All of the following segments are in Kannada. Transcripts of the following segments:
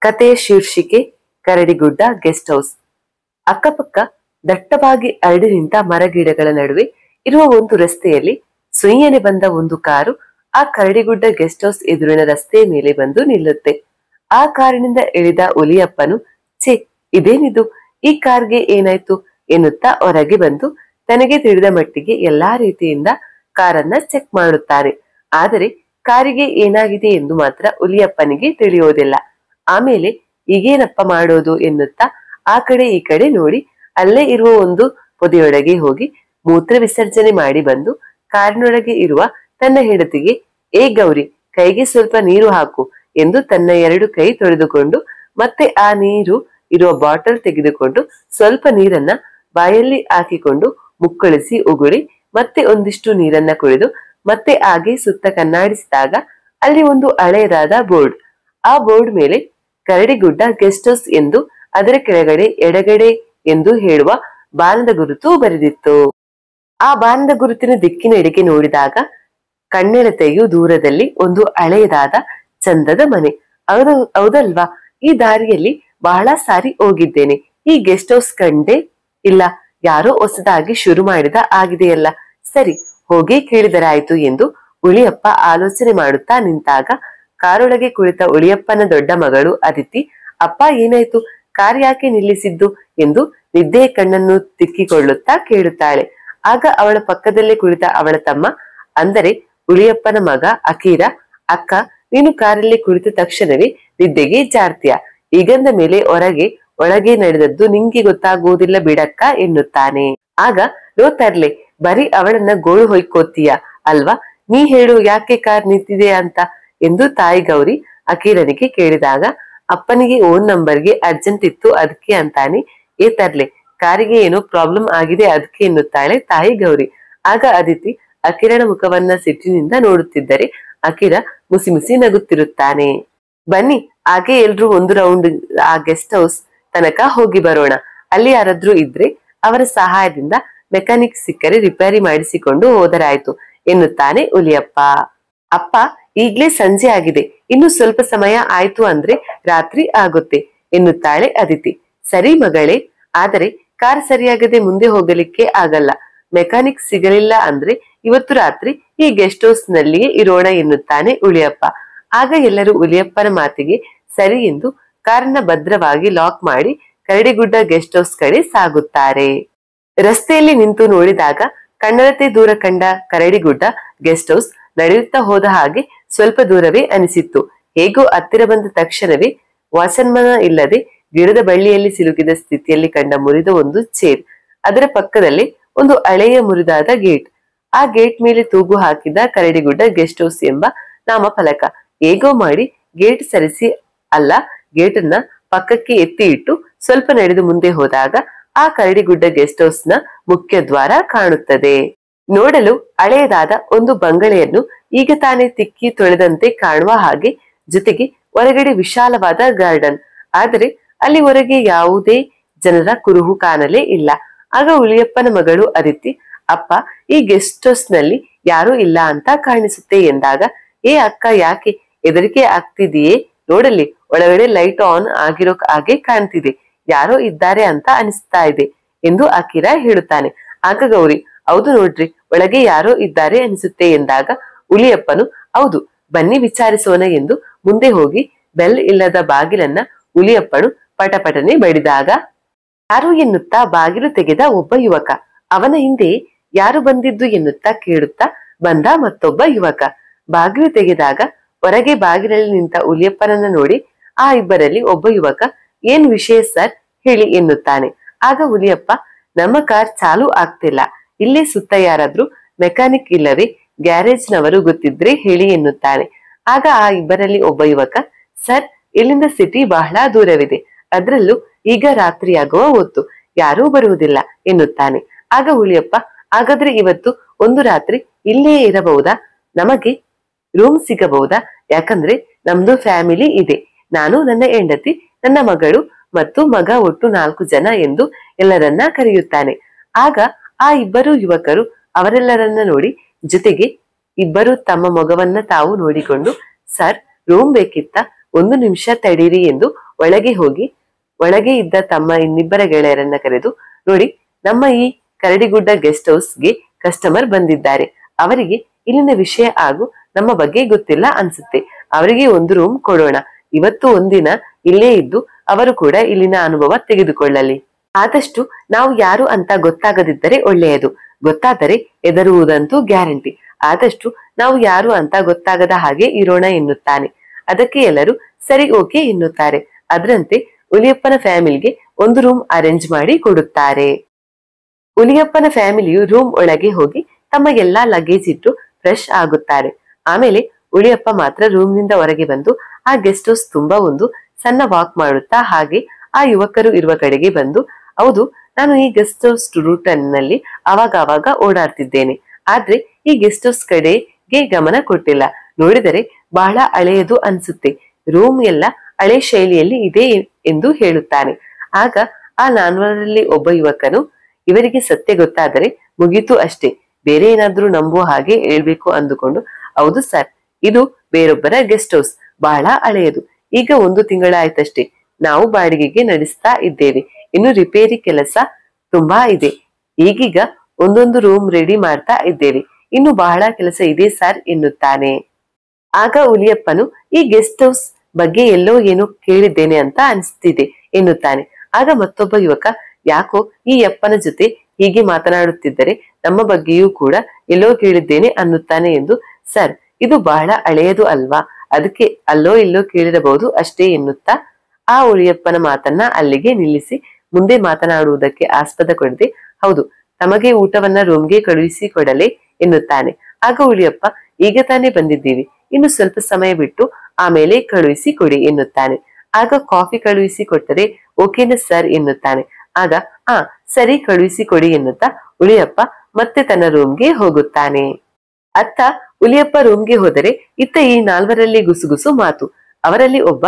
ಕಥೆಯ ಶೀರ್ಷಿಕೆ ಕರಡಿಗುಡ್ಡ ಗೆಸ್ಟ್ ಹೌಸ್. ಅಕ್ಕಪಕ್ಕ ದಟ್ಟವಾಗಿ ಹರಡಿ ನಿಂತ ಮರಗಿಡಗಳ ನಡುವೆ ಇರುವ ಒಂದು ರಸ್ತೆಯಲ್ಲಿ ಸುಯ್ಯನೆ ಬಂದ ಒಂದು ಕಾರು ಆ ಕರಡಿಗುಡ್ಡ ಗೆಸ್ಟ್ ಹೌಸ್ ಎದುರಿನ ರಸ್ತೆಯ ಮೇಲೆ ಬಂದು ನಿಲ್ಲುತ್ತೆ. ಆ ಕಾರಿನಿಂದ ಇಳಿದ ಹುಲಿಯಪ್ಪನು ಛೇ, ಇದೇನಿದು, ಈ ಕಾರ್ಗೆ ಏನಾಯ್ತು ಎನ್ನುತ್ತಾ ಹೊರಗೆ ಬಂದು ತನಗೆ ತಿಳಿದ ಮಟ್ಟಿಗೆ ಎಲ್ಲಾ ರೀತಿಯಿಂದ ಕಾರನ್ನ ಚೆಕ್ ಮಾಡುತ್ತಾನೆ. ಆದರೆ ಕಾರಿಗೆ ಏನಾಗಿದೆ ಎಂದು ಮಾತ್ರ ಹುಲಿಯಪ್ಪನಿಗೆ ತಿಳಿಯೋದಿಲ್ಲ. ಆಮೇಲೆ ಈಗೇನಪ್ಪ ಮಾಡೋದು ಎನ್ನುತ್ತಾ ಆ ಕಡೆ ಈ ಕಡೆ ನೋಡಿ ಅಲ್ಲೇ ಇರುವ ಒಂದು ಪೊದೆಯೊಳಗೆ ಹೋಗಿ ಮೂತ್ರ ವಿಸರ್ಜನೆ ಮಾಡಿ ಬಂದು ಕಾರಿನೊಳಗೆ ಇರುವ ತನ್ನ ಹೆಂಡತಿಗೆ ಏ ಗೌರಿ, ಕೈಗೆ ಸ್ವಲ್ಪ ನೀರು ಹಾಕು ಎಂದು ತನ್ನ 2 ಕೈ ತೊಳೆದುಕೊಂಡು ಮತ್ತೆ ಆ ನೀರು ಇರುವ ಬಾಟಲ್ ತೆಗೆದುಕೊಂಡು ಸ್ವಲ್ಪ ನೀರನ್ನ ಬಾಯಲ್ಲಿ ಹಾಕಿಕೊಂಡು ಮುಕ್ಕಳಿಸಿ ಉಗುಳಿ ಮತ್ತೆ ಒಂದಿಷ್ಟು ನೀರನ್ನ ಕುಡಿದು ಮತ್ತೆ ಹಾಗೆ ಸುತ್ತ ಕಣ್ಣಾಡಿಸಿದಾಗ ಅಲ್ಲಿ ಒಂದು ಹಳೆಯದಾದ ಬೋರ್ಡ್. ಆ ಬೋರ್ಡ್ ಮೇಲೆ ಕರಡಿಗುಡ್ಡ ಗೆಸ್ಟ್ ಹೌಸ್ ಎಂದು ಅದರ ಕೆಳಗಡೆ ಎಡಗಡೆ ಎಂದು ಹೇಳುವ ಬಾಣದ ಗುರುತು ಬರೆದಿತ್ತು. ಆ ಬಾಣದ ಗುರುತಿನ ದಿಕ್ಕಿನೆಡೆಗೆ ನೋಡಿದಾಗ ಕಣ್ಣೆಳತೆಯು ದೂರದಲ್ಲಿ ಒಂದು ಹಳೆಯದಾದ ಚಂದದ ಮನೆ. ಹೌದಲ್ವಾ, ಈ ದಾರಿಯಲ್ಲಿ ಬಹಳ ಸಾರಿ ಹೋಗಿದ್ದೇನೆ. ಈ ಗೆಸ್ಟ್ ಹೌಸ್ ಕಂಡೇ ಇಲ್ಲ, ಯಾರೋ ಹೊಸದಾಗಿ ಶುರು ಮಾಡಿದ ಆಗಿದೆಯಲ್ಲ, ಸರಿ ಹೋಗಿ ಕೇಳಿದರಾಯ್ತು ಎಂದು ಹುಲಿಯಪ್ಪ ಆಲೋಚನೆ ಮಾಡುತ್ತಾ ನಿಂತಾಗ ಕಾರೊಳಗೆ ಕುಳಿತ ಹುಲಿಯಪ್ಪನ ದೊಡ್ಡ ಮಗಳು ಅದಿತಿ, ಅಪ್ಪ ಏನಾಯ್ತು, ಕಾರ್ ಯಾಕೆ ನಿಲ್ಲಿಸಿದ್ದು ಎಂದು ನಿದ್ದೆಯ ಕಣ್ಣನ್ನು ತಿಕ್ಕಿಕೊಳ್ಳುತ್ತಾ ಕೇಳುತ್ತಾಳೆ. ಆಗ ಅವಳ ಪಕ್ಕದಲ್ಲೇ ಕುಳಿತ ಅವಳ ತಮ್ಮ ಅಂದರೆ ಹುಲಿಯಪ್ಪನ ಮಗ ಅಕೀರ, ಅಕ್ಕ ನೀನು ಕಾರಲ್ಲಿ ಕುಳಿತ ತಕ್ಷಣವೇ ನಿದ್ದೆಗೆ ಜಾರ್ತೀಯ, ಈಗಂದ ಮೇಲೆ ಒಳಗೆ ನಡೆದದ್ದು ನಿಂಗೆ ಗೊತ್ತಾಗುವುದಿಲ್ಲ ಬಿಡಕ್ಕ ಎನ್ನುತ್ತಾನೆ. ಆಗ ಲೋ ತರ್ಲೆ, ಬರೀ ಅವಳನ್ನ ಗೋಳು ಹೊಯ್ಕೋತೀಯ ಅಲ್ವಾ, ನೀ ಹೇಳು ಯಾಕೆ ಕಾರ್ ನಿಂತಿದೆ ಅಂತ ಎಂದು ತಾಯಿ ಗೌರಿ ಅಕೀರನಿಗೆ ಕೇಳಿದಾಗ ಅಪ್ಪನಿಗೆ ಓನ್ ನಂಬರ್ಗೆ ಅರ್ಜೆಂಟ್ ಇತ್ತು ಅದಕ್ಕೆ ಅಂತಾನೆ. ಏ ತರ್ಲೆ, ಕಾರಿಗೆ ಏನೋ ಪ್ರಾಬ್ಲಮ್ ಆಗಿದೆ ಅದಕ್ಕೆ ಎನ್ನುತ್ತಾಳೆ ತಾಯಿ ಗೌರಿ. ಆಗ ಅದಿತಿ ಅಕಿರನ ಮುಖವನ್ನ ಸಿಟ್ಟಿನಿಂದ ನೋಡುತ್ತಿದ್ದರೆ ಅಕಿರ ಮುಸಿ ಮುಸಿ ನಗುತ್ತಿರುತ್ತಾನೆ. ಬನ್ನಿ ಹಾಗೆ ಎಲ್ರು ಒಂದು ರೌಂಡ್ ಆ ಗೆಸ್ಟ್ ಹೌಸ್ ತನಕ ಹೋಗಿ ಬರೋಣ, ಅಲ್ಲಿ ಯಾರಾದ್ರೂ ಇದ್ರೆ ಅವರ ಸಹಾಯದಿಂದ ಮೆಕ್ಯಾನಿಕ್ ಸಿಕ್ಕರೆ ರಿಪೇರಿ ಮಾಡಿಸಿಕೊಂಡು ಹೋದರಾಯ್ತು ಎನ್ನುತ್ತಾನೆ ಹುಲಿಯಪ್ಪ. ಅಪ್ಪ ಈಗ್ಲೇ ಸಂಜೆ ಆಗಿದೆ, ಇನ್ನು ಸ್ವಲ್ಪ ಸಮಯ ಆಯ್ತು ಅಂದ್ರೆ ರಾತ್ರಿ ಆಗುತ್ತೆ ಎನ್ನುತ್ತಾಳೆ ಅದಿತಿ. ಸರಿ ಮಗಳೇ, ಆದರೆ ಕಾರ್ ಸರಿಯಾಗದೆ ಮುಂದೆ ಹೋಗಲಿಕ್ಕೆ ಆಗಲ್ಲ, ಮೆಕ್ಯಾನಿಕ್ ಸಿಗಲಿಲ್ಲ ಅಂದ್ರೆ ಇವತ್ತು ರಾತ್ರಿ ಈ ಗೆಸ್ಟ್ ಹೌಸ್ ನಲ್ಲಿಯೇ ಇರೋಣ ಎನ್ನುತ್ತಾನೆ ಹುಲಿಯಪ್ಪ. ಆಗ ಎಲ್ಲರೂ ಹುಲಿಯಪ್ಪನ ಮಾತಿಗೆ ಸರಿ ಎಂದು ಕಾರನ್ನ ಭದ್ರವಾಗಿ ಲಾಕ್ ಮಾಡಿ ಕರಡಿಗುಡ್ಡ ಗೆಸ್ಟ್ ಹೌಸ್ ಕಡೆ ಸಾಗುತ್ತಾರೆ. ರಸ್ತೆಯಲ್ಲಿ ನಿಂತು ನೋಡಿದಾಗ ಕಣ್ಣಳತೆ ದೂರ ಕಂಡ ಕರಡಿಗುಡ್ಡ ಗೆಸ್ಟ್ ಹೌಸ್ ನಡೆಯುತ್ತಾ ಹೋದ ಹಾಗೆ ಸ್ವಲ್ಪ ದೂರವೇ ಅನಿಸಿತ್ತು. ಹೇಗೋ ಹತ್ತಿರ ಬಂದ ತಕ್ಷಣವೇ ವಾಸನ್ಮನ ಇಲ್ಲದೆ ಗಿಡದ ಬಳ್ಳಿಯಲ್ಲಿ ಸಿಲುಕಿದ ಸ್ಥಿತಿಯಲ್ಲಿ ಕಂಡ ಮುರಿದ ಒಂದು ಚೇರ್, ಅದರ ಪಕ್ಕದಲ್ಲಿ ಒಂದು ಹಳೆಯ ಮುರಿದಾದ ಗೇಟ್, ಆ ಗೇಟ್ ಮೇಲೆ ತೂಗು ಹಾಕಿದ ಕರಡಿಗುಡ್ಡ ಗೆಸ್ಟ್ ಹೌಸ್ ಎಂಬ ನಾಮಫಲಕ. ಹೇಗೋ ಮಾಡಿ ಗೇಟ್ ಸರಿಸಿ ಗೇಟನ್ನ ಪಕ್ಕಕ್ಕೆ ಎತ್ತಿ ಇಟ್ಟು ಸ್ವಲ್ಪ ನಡೆದು ಮುಂದೆ ಹೋದಾಗ ಆ ಕರಡಿಗುಡ್ಡ ಗೆಸ್ಟ್ ಹೌಸ್ ನ ಮುಖ್ಯ ದ್ವಾರ ಕಾಣುತ್ತದೆ. ನೋಡಲು ಹಳೆಯದಾದ ಒಂದು ಬಂಗಲೆಯನ್ನು ಈಗ ತಾನೇ ತಿಕ್ಕಿ ತೊಳೆದಂತೆ ಕಾಣುವ ಹಾಗೆ, ಜೊತೆಗೆ ಹೊರಗಡೆ ವಿಶಾಲವಾದ ಗಾರ್ಡನ್, ಆದರೆ ಅಲ್ಲಿ ಹೊರಗೆ ಯಾವುದೇ ಜನರ ಕುರುಹು ಕಾಣಲೇ ಇಲ್ಲ. ಆಗ ಹುಲಿಯಪ್ಪನ ಮಗಳು ಅದಿತಿ, ಅಪ್ಪ ಈ ಗೆಸ್ಟ್ ಹೌಸ್ ನಲ್ಲಿ ಯಾರೂ ಇಲ್ಲ ಅಂತ ಕಾಣಿಸುತ್ತೆ ಎಂದಾಗ, ಏ ಅಕ್ಕ ಯಾಕೆ ಹೆದರಿಕೆ ಆಗ್ತಿದೆಯೇ, ನೋಡಲಿ ಒಳಗಡೆ ಲೈಟ್ ಆನ್ ಆಗಿರೋ ಹಾಗೆ ಕಾಣ್ತಿದೆ, ಯಾರೋ ಇದ್ದಾರೆ ಅಂತ ಅನಿಸ್ತಾ ಇದೆ ಎಂದು ಅಕಿರ ಹೇಳುತ್ತಾನೆ. ಆಗ ಗೌರಿ, ಹೌದು ನೋಡ್ರಿ ಒಳಗೆ ಯಾರೋ ಇದ್ದಾರೆ ಅನಿಸುತ್ತೆ ಎಂದಾಗ ಹುಲಿಯಪ್ಪನು, ಹೌದು ಬನ್ನಿ ವಿಚಾರಿಸೋಣ ಎಂದು ಮುಂದೆ ಹೋಗಿ ಬೆಲ್ ಇಲ್ಲದ ಬಾಗಿಲನ್ನ ಹುಲಿಯಪ್ಪನು ಪಟಪಟನೆ ಬಡಿದಾಗ ಯಾರು ಎನ್ನುತ್ತಾ ಬಾಗಿಲು ತೆಗೆದ ಒಬ್ಬ ಯುವಕ, ಅವನ ಹಿಂದೆ ಯಾರು ಬಂದಿದ್ದು ಎನ್ನುತ್ತಾ ಕೇಳುತ್ತಾ ಬಂದ ಮತ್ತೊಬ್ಬ ಯುವಕ. ಬಾಗಿಲು ತೆಗೆದಾಗ ಹೊರಗೆ ಬಾಗಿಲಲ್ಲಿ ನಿಂತ ಹುಲಿಯಪ್ಪನನ್ನ ನೋಡಿ ಆ ಇಬ್ಬರಲ್ಲಿ ಒಬ್ಬ ಯುವಕ, ಏನ್ ವಿಷಯ ಸರ್ ಹೇಳಿ ಎನ್ನುತ್ತಾನೆ. ಆಗ ಹುಲಿಯಪ್ಪ, ನಮ್ಮ ಕಾರ್ ಚಾಲು ಆಗ್ತಿಲ್ಲ, ಇಲ್ಲೇ ಸುತ್ತ ಯಾರಾದ್ರೂ ಮೆಕ್ಯಾನಿಕ್ ಇಲ್ಲವೇ ಗ್ಯಾರೇಜ್ ನವರು ಗೊತ್ತಿದ್ರೆ ಹೇಳಿ ಎನ್ನುತ್ತಾನೆ. ಆಗ ಆ ಇಬ್ಬರಲ್ಲಿ ಒಬ್ಬ ಯುವಕ, ಸರ್ ಇಲ್ಲಿಂದ ಸಿಟಿ ಬಹಳ ದೂರವಿದೆ, ಅದ್ರಲ್ಲೂ ಈಗ ರಾತ್ರಿಯಾಗುವ ಹೊತ್ತು, ಯಾರೂ ಬರುವುದಿಲ್ಲ ಎನ್ನುತ್ತಾನೆ. ಆಗ ಹುಲಿಯಪ್ಪ, ಹಾಗಾದ್ರೆ ಇವತ್ತು ಒಂದು ರಾತ್ರಿ ಇಲ್ಲೇ ಇರಬಹುದಾ, ನಮಗೆ ರೂಮ್ ಸಿಗಬಹುದಾ, ಯಾಕಂದ್ರೆ ನಮ್ದು ಫ್ಯಾಮಿಲಿ ಇದೆ, ನಾನು ನನ್ನ ಹೆಂಡತಿ ನನ್ನ ಮಗಳು ಮತ್ತು ಮಗ ಒಟ್ಟು 4 ಜನ ಎಂದು ಎಲ್ಲರನ್ನ ಕರೆಯುತ್ತಾನೆ. ಆಗ ಆ ಇಬ್ಬರು ಯುವಕರು ಅವರೆಲ್ಲರನ್ನ ನೋಡಿ ಜೊತೆಗೆ ಇಬ್ಬರು ತಮ್ಮ ಮಗವನ್ನ ತಾವು ನೋಡಿಕೊಂಡು, ಸರ್ ರೂಮ್ ಬೇಕಿತ್ತ, 1 ನಿಮಿಷ ತಡೀರಿ ಎಂದು ಒಳಗೆ ಹೋಗಿ ಒಳಗೆ ಇದ್ದ ತಮ್ಮ ಇನ್ನಿಬ್ಬರ ಗೆಳೆಯರನ್ನ ಕರೆದು, ನೋಡಿ, ನಮ್ಮ ಈ ಕರಡಿಗುಡ್ಡ ಗೆಸ್ಟ್ ಹೌಸ್ಗೆ ಕಸ್ಟಮರ್ ಬಂದಿದ್ದಾರೆ. ಅವರಿಗೆ ಇಲ್ಲಿನ ವಿಷಯ ಹಾಗೂ ನಮ್ಮ ಬಗ್ಗೆ ಗೊತ್ತಿಲ್ಲ ಅನ್ಸುತ್ತೆ. ಅವರಿಗೆ ಒಂದು ರೂಮ್ ಕೊಡೋಣ. ಇವತ್ತು ಒಂದಿನ ಇಲ್ಲೇ ಇದ್ದು ಅವರು ಕೂಡ ಇಲ್ಲಿನ ಅನುಭವ ತೆಗೆದುಕೊಳ್ಳಲಿ. ಆದಷ್ಟು ನಾವು ಯಾರು ಅಂತ ಗೊತ್ತಾಗದಿದ್ದರೆ ಒಳ್ಳೆಯದು. ಗೊತ್ತಾದರೆ ಹೆದರುವುದಂತೂ ಗ್ಯಾರಂಟಿ. ಆದಷ್ಟು ನಾವು ಯಾರು ಅಂತ ಗೊತ್ತಾಗದ ಹಾಗೆ ಇರೋಣ ಎನ್ನುತ್ತಾನೆ. ಅದಕ್ಕೆ ಎಲ್ಲರೂ ಸರಿ, ಓಕೆ ಎನ್ನುತ್ತಾರೆ. ಅದರಂತೆ ಹುಲಿಯಪ್ಪನ ಫ್ಯಾಮಿಲಿಗೆ ಒಂದು ರೂಮ್ ಅರೇಂಜ್ ಮಾಡಿ ಕೊಡುತ್ತಾರೆ. ಹುಲಿಯಪ್ಪನ ಫ್ಯಾಮಿಲಿಯು ರೂಮ್ ಒಳಗೆ ಹೋಗಿ ತಮ್ಮ ಎಲ್ಲಾ ಲಗೇಜ್ ಇಟ್ಟು ಫ್ರೆಶ್ ಆಗುತ್ತಾರೆ. ಆಮೇಲೆ ಹುಲಿಯಪ್ಪ ಮಾತ್ರ ರೂಮ್ ನಿಂದ ಹೊರಗೆ ಬಂದು ಆ ಗೆಸ್ಟ್ ಹೌಸ್ ತುಂಬಾ ಒಂದು ಸಣ್ಣ ವಾಕ್ ಮಾಡುತ್ತಾ ಹಾಗೆ ಆ ಯುವಕರು ಇರುವ ಕಡೆಗೆ ಬಂದು, ಹೌದು, ನಾನು ಈ ಗೆಸ್ಟ್ ಹೌಸ್ ರೂಟ್ ನಲ್ಲಿ ಅವಾಗ ಓಡಾಡ್ತಿದ್ದೇನೆ. ಆದ್ರೆ ಈ ಗೆಸ್ಟ್ ಹೌಸ್ ಕಡೆಗೆ ಗಮನ ಕೊಟ್ಟಿಲ್ಲ. ನೋಡಿದರೆ ಬಹಳ ಹಳೆಯದು ಅನ್ಸುತ್ತೆ. ರೂಮ್ ಎಲ್ಲ ಹಳೆ ಶೈಲಿಯಲ್ಲಿ ಇದೆ ಎಂದು ಹೇಳುತ್ತಾನೆ. ಆಗ ಆ ನಾಲ್ವರಲ್ಲಿ ಒಬ್ಬ ಯುವಕನು, ಇವರಿಗೆ ಸತ್ಯ ಗೊತ್ತಾದರೆ ಮುಗೀತು ಅಷ್ಟೇ, ಬೇರೆ ಏನಾದ್ರೂ ನಂಬುವ ಹಾಗೆ ಹೇಳ್ಬೇಕು ಅಂದುಕೊಂಡು, ಹೌದು ಸರ್, ಇದು ಬೇರೊಬ್ಬರ ಗೆಸ್ಟ್ ಹೌಸ್, ಬಹಳ ಹಳೆಯದು. ಈಗ 1 ತಿಂಗಳಾಯ್ತಷ್ಟೇ ನಾವು ಬಾಡಿಗೆಗೆ ನಡೆಸ್ತಾ ಇದ್ದೇವೆ. ಇನ್ನು ರಿಪೇರಿ ಕೆಲಸ ತುಂಬಾ ಇದೆ. ಈಗೀಗ ಒಂದೊಂದು ರೂಮ್ ರೆಡಿ ಮಾಡ್ತಾ ಇದ್ದೇವೆ. ಇನ್ನು ಬಹಳ ಕೆಲಸ ಇದೆ ಸರ್ ಎನ್ನುತ್ತಾನೆ. ಆಗ ಹುಲಿಯಪ್ಪನು, ಈ ಗೆಸ್ಟ್ ಹೌಸ್ ಬಗ್ಗೆ ಎಲ್ಲೋ ಏನೋ ಕೇಳಿದ್ದೇನೆ ಅಂತ ಅನಿಸ್ತಿದೆ ಎನ್ನುತ್ತಾನೆ. ಆಗ ಮತ್ತೊಬ್ಬ ಯುವಕ, ಯಾಕೋ ಈ ಯಪ್ಪನ ಜೊತೆ ಹೀಗೆ ಮಾತನಾಡುತ್ತಿದ್ದರೆ ನಮ್ಮ ಬಗ್ಗೆಯೂ ಕೂಡ ಎಲ್ಲೋ ಕೇಳಿದ್ದೇನೆ ಅನ್ನುತ್ತಾನೆ ಎಂದು, ಸರ್, ಇದು ಬಹಳ ಹಳೆಯದು ಅಲ್ವಾ, ಅದಕ್ಕೆ ಅಲ್ಲೋ ಇಲ್ಲೋ ಕೇಳಿರಬಹುದು ಅಷ್ಟೇ ಎನ್ನುತ್ತಾ ಆ ಹುಲಿಯಪ್ಪನ ಮಾತನ್ನ ಅಲ್ಲಿಗೆ ನಿಲ್ಲಿಸಿ ಮುಂದೆ ಮಾತನಾಡುವುದಕ್ಕೆ ಆಸ್ಪದ ಕೊಡದೆ, ಹೌದು, ತಮಗೆ ಊಟವನ್ನ ರೂಮ್ಗೆ ಕಳುಹಿಸಿ ಕೊಡಲೇ ಎನ್ನುತ್ತಾನೆ. ಆಗ ಹುಲಿಯಪ್ಪ, ಈಗ ತಾನೇ ಬಂದಿದ್ದೀವಿ, ಇನ್ನು ಸ್ವಲ್ಪ ಸಮಯ ಬಿಟ್ಟು ಆಮೇಲೆ ಕಳುಹಿಸಿ ಕೊಡಿ ಎನ್ನುತ್ತಾನೆ. ಆಗ ಕಾಫಿ ಕಳುಹಿಸಿ ಕೊಟ್ಟರೆ ಓಕೆನಾ ಸರ್ ಎನ್ನುತ್ತಾನೆ. ಆಗ ಸರಿ, ಕಳುಹಿಸಿ ಕೊಡಿ ಎನ್ನುತ್ತಾ ಹುಲಿಯಪ್ಪ ಮತ್ತೆ ತನ್ನ ರೂಮ್ಗೆ ಹೋಗುತ್ತಾನೆ. ಅತ್ತ ಹುಲಿಯಪ್ಪ ರೂಮ್ಗೆ ಹೋದರೆ ಇತ್ತ ಈ ನಾಲ್ವರಲ್ಲಿ ಗುಸುಗುಸು ಮಾತು. ಅವರಲ್ಲಿ ಒಬ್ಬ,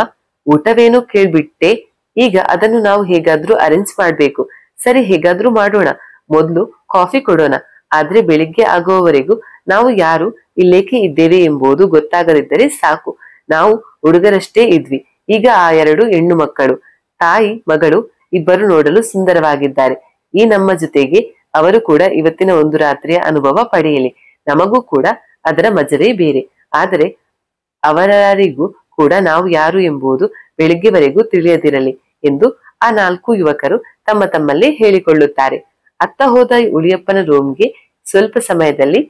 ಊಟವೇನೋ ಕೇಳ್ಬಿಟ್ಟೆ, ಈಗ ಅದನ್ನು ನಾವು ಹೇಗಾದ್ರೂ ಅರೇಂಜ್ ಮಾಡ್ಬೇಕು. ಸರಿ, ಹೇಗಾದ್ರೂ ಮಾಡೋಣ, ಮೊದ್ಲು ಕಾಫಿ ಕೊಡೋಣ. ಆದ್ರೆ ಬೆಳಿಗ್ಗೆ ಆಗುವವರೆಗೂ ನಾವು ಯಾರು ಇಲ್ಲೇಕೆ ಇದ್ದೇವೆ ಎಂಬುದು ಗೊತ್ತಾಗದಿದ್ದರೆ ಸಾಕು. ನಾವು ಹುಡುಗರಷ್ಟೇ ಇದ್ವಿ, ಈಗ ಆ 2 ಹೆಣ್ಣು ಮಕ್ಕಳು, ತಾಯಿ ಮಗಳು ಇಬ್ಬರು ನೋಡಲು ಸುಂದರವಾಗಿದ್ದಾರೆ. ಈ ನಮ್ಮ ಜೊತೆಗೆ ಅವರು ಕೂಡ ಇವತ್ತಿನ ಒಂದು ರಾತ್ರಿಯ ಅನುಭವ ಪಡೆಯಲಿ. ನಮಗೂ ಕೂಡ ಅದರ ಮಜವೇ ಬೇರೆ. ಆದರೆ ಅವರಿಗೂ ಕೂಡ ನಾವು ಯಾರು ಎಂಬುದು ಬೆಳಿಗ್ಗೆವರೆಗೂ ತಿಳಿಯದಿರಲಿ ಎಂದು ಆ 4 ಯುವಕರು ತಮ್ಮ ತಮ್ಮಲ್ಲಿ ಹೇಳಿಕೊಳ್ಳುತ್ತಾರೆ. ಅತ್ತ ಹೋದ ಹುಲಿಯಪ್ಪನ ರೂಮ್ಗೆ ಸ್ವಲ್ಪ ಸಮಯದಲ್ಲಿ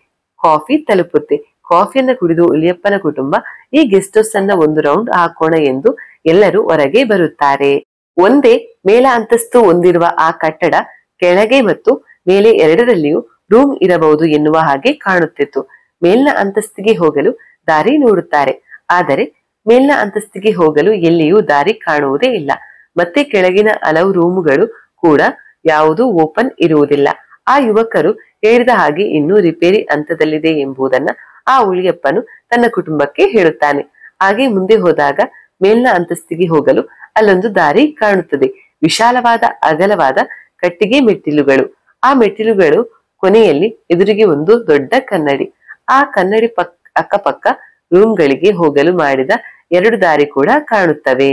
ಕಾಫಿ ತಲುಪುತ್ತೆ. ಕಾಫಿಯನ್ನ ಕುಡಿದು ಹುಲಿಯಪ್ಪನ ಕುಟುಂಬ ಈ ಗೆಸ್ಟ್ ಹೌಸ್ ಅನ್ನ ಒಂದು ರೌಂಡ್ ಹಾಕೋಣ ಎಂದು ಎಲ್ಲರೂ ಹೊರಗೆ ಬರುತ್ತಾರೆ. ಒಂದೇ ಮೇಲ ಅಂತಸ್ತು ಹೊಂದಿರುವ ಆ ಕಟ್ಟಡ ಕೆಳಗೆ ಮತ್ತು ಮೇಲೆ ಎರಡರಲ್ಲಿಯೂ ರೂಮ್ ಇರಬಹುದು ಎನ್ನುವ ಹಾಗೆ ಕಾಣುತ್ತಿತ್ತು. ಮೇಲಿನ ಅಂತಸ್ತಿಗೆ ಹೋಗಲು ದಾರಿ ನೋಡುತ್ತಾರೆ. ಆದರೆ ಮೇಲಿನ ಅಂತಸ್ತಿಗೆ ಹೋಗಲು ಎಲ್ಲಿಯೂ ದಾರಿ ಕಾಣುವುದೇ ಇಲ್ಲ. ಮತ್ತೆ ಕೆಳಗಿನ ಹಲವು ರೂಮುಗಳು ಕೂಡ ಯಾವುದೂ ಓಪನ್ ಇರುವುದಿಲ್ಲ. ಆ ಯುವಕರು ಹೇಳಿದ ಹಾಗೆ ಇನ್ನೂ ರಿಪೇರಿ ಹಂತದಲ್ಲಿದೆ ಎಂಬುದನ್ನ ಆ ಹುಲಿಯಪ್ಪನು ತನ್ನ ಕುಟುಂಬಕ್ಕೆ ಹೇಳುತ್ತಾನೆ. ಹಾಗೆ ಮುಂದೆ ಹೋದಾಗ ಮೇಲಿನ ಅಂತಸ್ತಿಗೆ ಹೋಗಲು ಅಲ್ಲೊಂದು ದಾರಿ ಕಾಣುತ್ತದೆ. ವಿಶಾಲವಾದ ಅಗಲವಾದ ಕಟ್ಟಿಗೆ ಮೆಟ್ಟಿಲುಗಳು. ಆ ಮೆಟ್ಟಿಲುಗಳು ಕೊನೆಯಲ್ಲಿ ಎದುರಿಗೆ ಒಂದು ದೊಡ್ಡ ಕನ್ನಡಿ. ಆ ಕನ್ನಡಿ ಅಕ್ಕಪಕ್ಕ ರೂಮ್ಗಳಿಗೆ ಹೋಗಲು ಮಾಡಿದ 2 ದಾರಿ ಕೂಡ ಕಾಣುತ್ತವೆ.